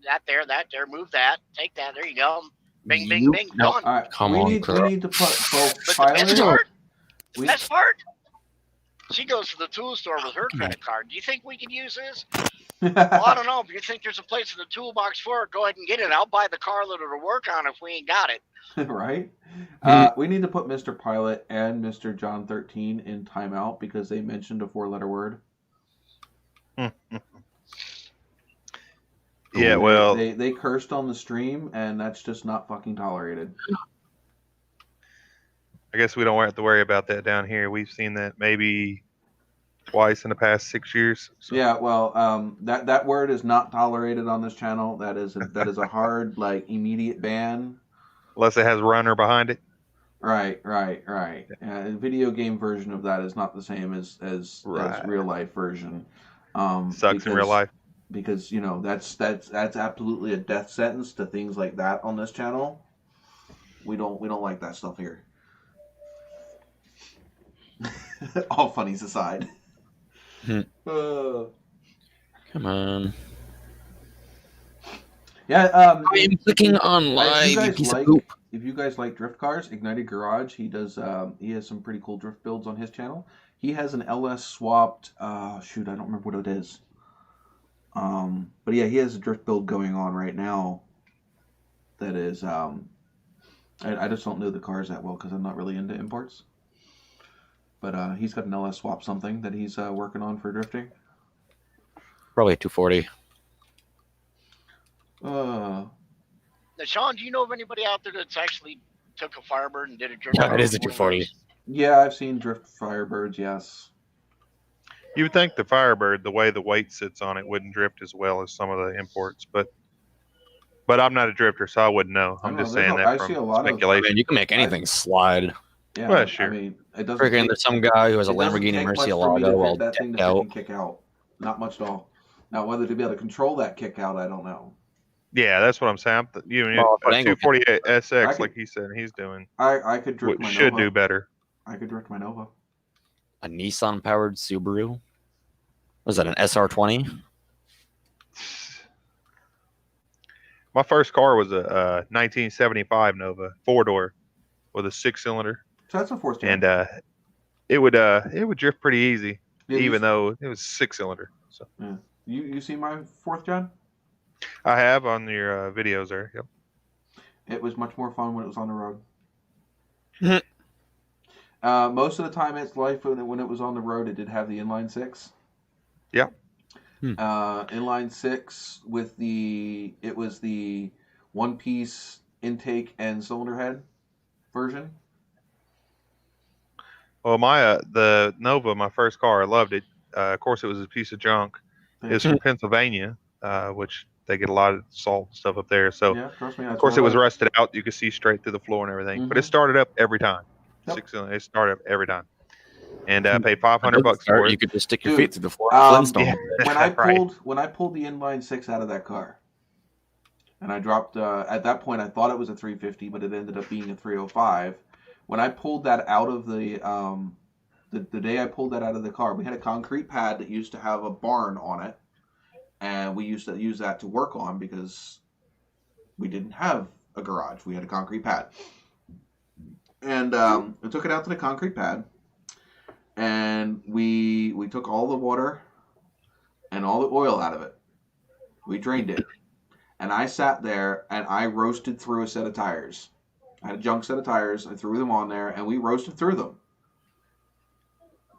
that there, move that, take that. There you go. Bing, bing, bing, done. All right. Come we on, need to put both But the Pilot. best part, she goes to the tool store with her credit card. Do you think we could use this? Well, I don't know. If you think there's a place in the toolbox for it, go ahead and get it. I'll buy the car that it'll work on if we ain't got it. Right? We need to put Mr. Pilot and Mr. John 13 in timeout because they mentioned a 4-letter word. Yeah, well, they cursed on the stream, and that's just not fucking tolerated. I guess we don't have to worry about that down here. We've seen that maybe twice in the past 6 years. So. Yeah, well, that word is not tolerated on this channel. That is a hard, immediate ban. Unless it has runner behind it. Right. The video game version of that is not the same as real life version. Sucks in real life. Because that's absolutely a death sentence to things like that on this channel. We don't like that stuff here. All funnies aside. Come on. Yeah, I am clicking on live. If you guys like drift cars, Ignited Garage, he has some pretty cool drift builds on his channel. He has an LS swapped. I don't remember what it is. But yeah, he has a drift build going on right now. That is, I just don't know the cars that well because I'm not really into imports. But he's got an LS swap something that he's working on for drifting. Probably a 240. Now, Sean, do you know of anybody out there that's actually took a Firebird and did a drift? Yeah, it is a 240. Yeah, I've seen drift Firebirds, yes. You would think the Firebird, the way the weight sits on it, wouldn't drift as well as some of the imports, but I'm not a drifter, so I wouldn't know. I'm just saying that from speculation. Man, you can make anything slide. Yeah, well, sure. I mean, it doesn't. Freaking, there's some guy who has a Lamborghini Murcielago while that thing to kick out. Not much at all. Now, whether to be able to control that kick out, I don't know. Yeah, that's what I'm saying. A 248 SX, like he said, he's doing. I could drift my Nova. Should do better. I could drift my Nova. A Nissan-powered Subaru? Was that an SR20? My first car was a 1975 Nova 4-door with a 6-cylinder, So that's a fourth gen. and it would drift pretty easy, Yeah, even though it was 6-cylinder. So yeah. You see my fourth gen? I have on your videos there. Yep. It was much more fun when it was on the road. Mhm. Most of the time, its life when it was on the road, it did have the inline six. Yeah. Inline six with it was the one piece intake and cylinder head version. Well, the Nova, my first car, I loved it. Of course, it was a piece of junk. It was from Pennsylvania, which they get a lot of salt and stuff up there. So, Yeah, trust me. of That's course, where it was the rusted out. You could see straight through the floor and everything. But it Mhm. started up every time. Yep. 6-cylinder, it started up every time. And I paid $500 Start, for it. you could just stick your Dude, feet through the floor. yeah. Flintstone. when I Right. pulled the inline six out of that car, and I dropped at that point I thought it was a 350, but it ended up being a 305. When I pulled that out of the day I pulled that out of the car, we had a concrete pad that used to have a barn on it, and we used to use that to work on because we didn't have a garage. We had a concrete pad, and I took it out to the concrete pad, and we took all the water and all the oil out of it. We drained it. And I sat there and I roasted through a set of tires. I had a junk set of tires. I threw them on there and we roasted through them.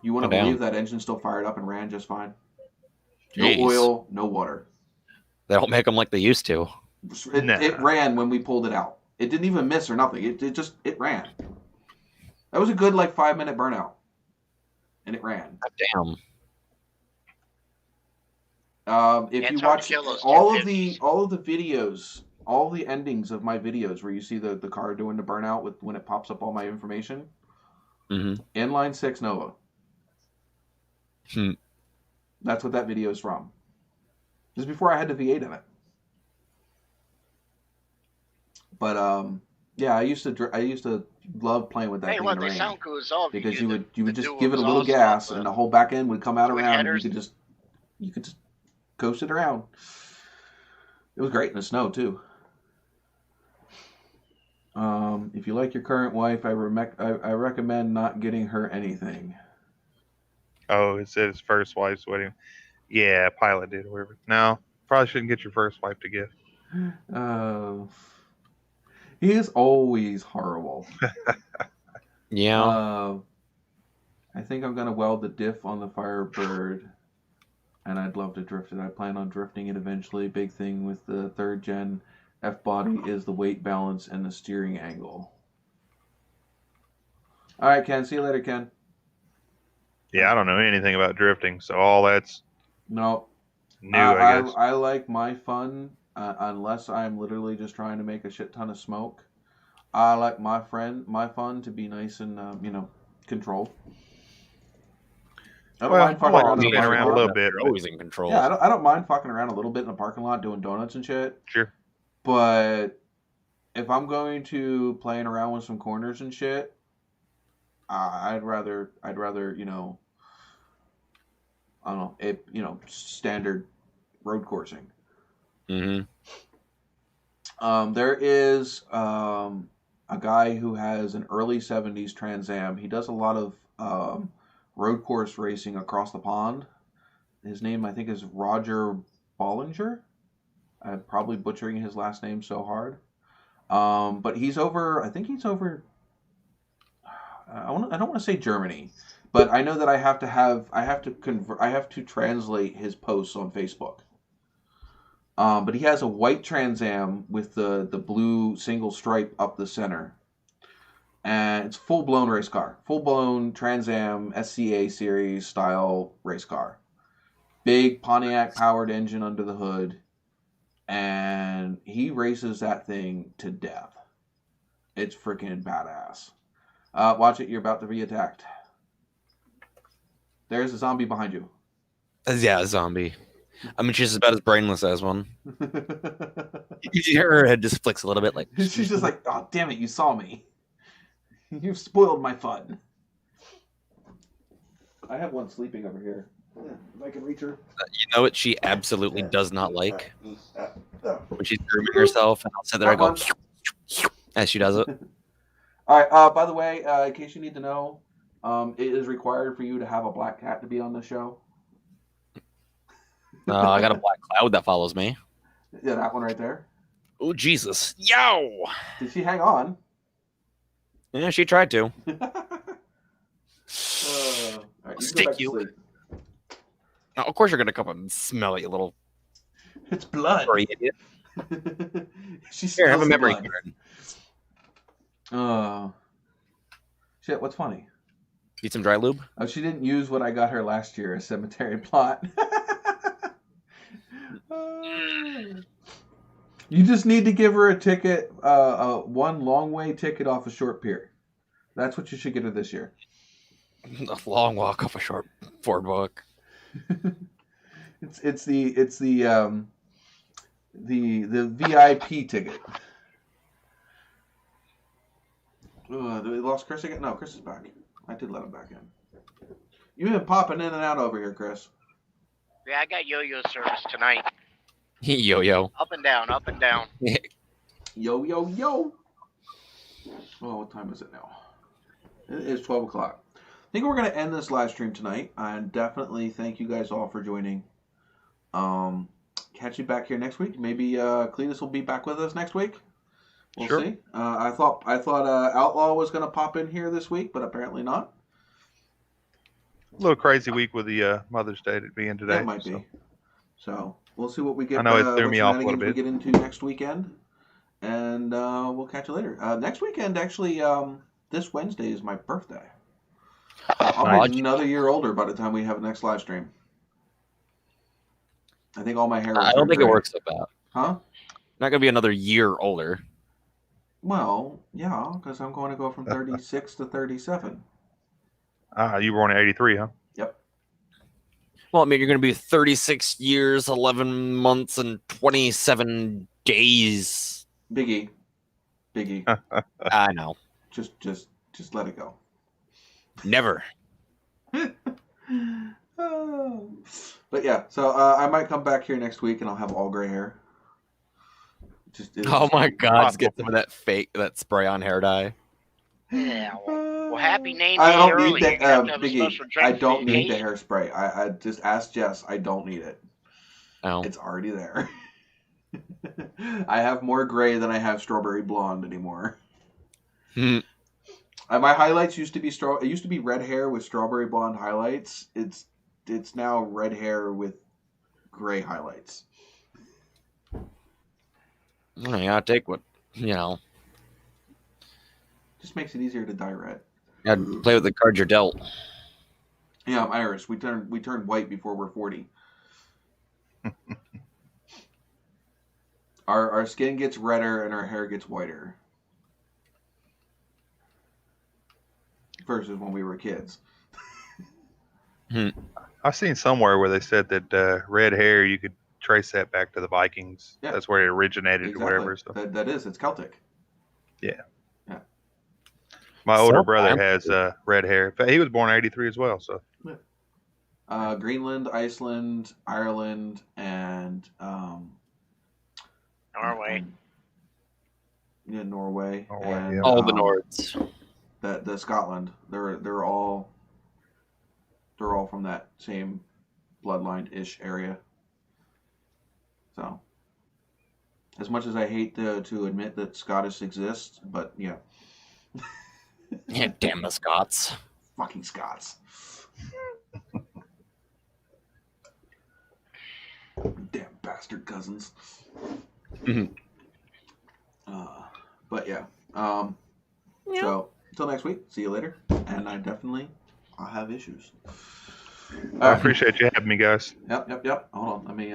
You want to believe that engine still fired up and ran just fine? Jeez. No oil, no water. They don't make them like they used to. It ran when we pulled it out. It didn't even miss or nothing. It ran. That was a good 5-minute burnout. And it ran. Damn. If And you it's hard watch to kill those all of 250s. the videos, all the endings of my videos where you see the car doing the burnout with when it pops up all my information, inline six Nova. That's what that video is from. This is before I had the V8 in it. But yeah, I used to love playing with that Hey, thing what in the they rain sound cool as all because do you would the just give it a dual little exhaust gas off and the whole back end would come out twin around and headers. you could just coast it around. It was great in the snow too. If you like your current wife, I recommend not getting her anything. Oh, it said his first wife's wedding. Yeah, Pilot did, or whatever. No, probably shouldn't get your first wife to gift. He is always horrible. Yeah. I think I'm gonna weld the diff on the Firebird, and I'd love to drift it. I plan on drifting it eventually. Big thing with the third gen F body is the weight balance and the steering angle. All right, Ken. See you later, Ken. Yeah, I don't know anything about drifting, so all that's No. new, I guess. I like my fun unless I'm literally just trying to make a shit ton of smoke. I like my fun to be nice and controlled. I don't mind fucking around in the parking around a lot. little bit. You're always in control. Yeah, I don't mind fucking around a little bit in the parking lot doing donuts and shit. Sure. But if I'm going to playing around with some corners and shit, I'd rather I don't know, standard road coursing. There is a guy who has an early 70s Trans Am. He does a lot of road course racing across the pond. His name, I think, is Roger Bollinger. I'm probably butchering his last name so hard. But he's over, I think he's over, I don't want to say Germany, but I know that I have to translate his posts on Facebook. But he has a white Trans Am with the blue single stripe up the center. And it's full-blown race car. Full-blown Trans Am SCA series style race car. Big Pontiac powered engine under the hood. And he races that thing to death. It's freaking badass. Watch it, you're about to be attacked. There's a zombie behind you. Yeah, a zombie. I mean, she's about as brainless as one. Her head just flicks a little bit like... She's just like, oh, damn it, you saw me. You've spoiled my fun. I have one sleeping over here. Yeah, if I can reach her. You know what she absolutely does not like? when she's grooming herself, and I'll sit there and go as she does it. All right. By the way, in case you need to know, it is required for you to have a black cat to be on the show. I got a black cloud that follows me. Yeah, that one right there. Oh, Jesus. Yow! Did she hang on? Yeah, she tried to. All right, you Stick go back to you. sleep. Now, of course you're going to come up and smell it, you little It's blood. furry idiot. She Here, have a smells memory blood. card. Shit, what's funny? Need some dry lube? Oh, she didn't use what I got her last year, a cemetery plot. You just need to give her a ticket, one long way ticket off a short pier. That's what you should get her this year. A long walk off a short boardwalk. It's the VIP ticket. Did we lost Chris again? No, Chris is back. I did let him back in. You've been popping in and out over here, Chris. Yeah, I got yo-yo service tonight. Yo-yo. Up and down, up and down. Yo, yo, yo. Oh, what time is it now? It is 12 o'clock. I think we're going to end this live stream tonight. And definitely thank you guys all for joining. Catch you back here next week. Maybe Cletus will be back with us next week. We'll see. I thought Outlaw was going to pop in here this week, but apparently not. A little crazy week with the Mother's Day being today. That might be. So we'll see what we get. I know it threw me off a little bit. We get into next weekend, and we'll catch you later. Next weekend, actually, this Wednesday is my birthday. I'll be another year older by the time we have the next live stream. I think all my hair. I don't think it works like that. Huh? Not gonna be another year older. Well, yeah, because I'm going to go from 36 to 37. You were born in 83, huh? Yep. Well, I mean, you're going to be 36 years, 11 months, and 27 days. Biggie. I know. Just let it go. Never. But yeah, so I might come back here next week and I'll have all gray hair. Oh my God! Just get some of that spray on hair dye. Yeah. Well, happy name day I don't early. need that, You have to have a Biggie. special drink I don't for the need the occasion. hairspray. I just asked Jess. I don't need it. Oh. It's already there. I have more gray than I have strawberry blonde anymore. My highlights used to be it used to be red hair with strawberry blonde highlights. It's now red hair with gray highlights. Yeah, take what Just makes it easier to dye red. I'd play with the cards you're dealt. Yeah, I'm Irish. We turn white before we're 40. Our skin gets redder and our hair gets whiter. Versus when we were kids. I've seen somewhere where they said that red hair, you could trace that back to the Vikings. Yeah. That's where it originated Exactly. or whatever. So. That is. It's Celtic. Yeah. My older brother has red hair. In fact, he was born in 83 as well. So. Greenland, Iceland, Ireland, and Norway. Norway. And, yeah. All the Nords. The Scotland. They're all from that same bloodline-ish area. So, as much as I hate to admit that Scottish exists, but yeah. Yeah, damn the Scots. Fucking Scots. Damn bastard cousins. But yeah. So, until next week, see you later. And I'll have issues. I appreciate you having me, guys. Yep. Hold on. Let me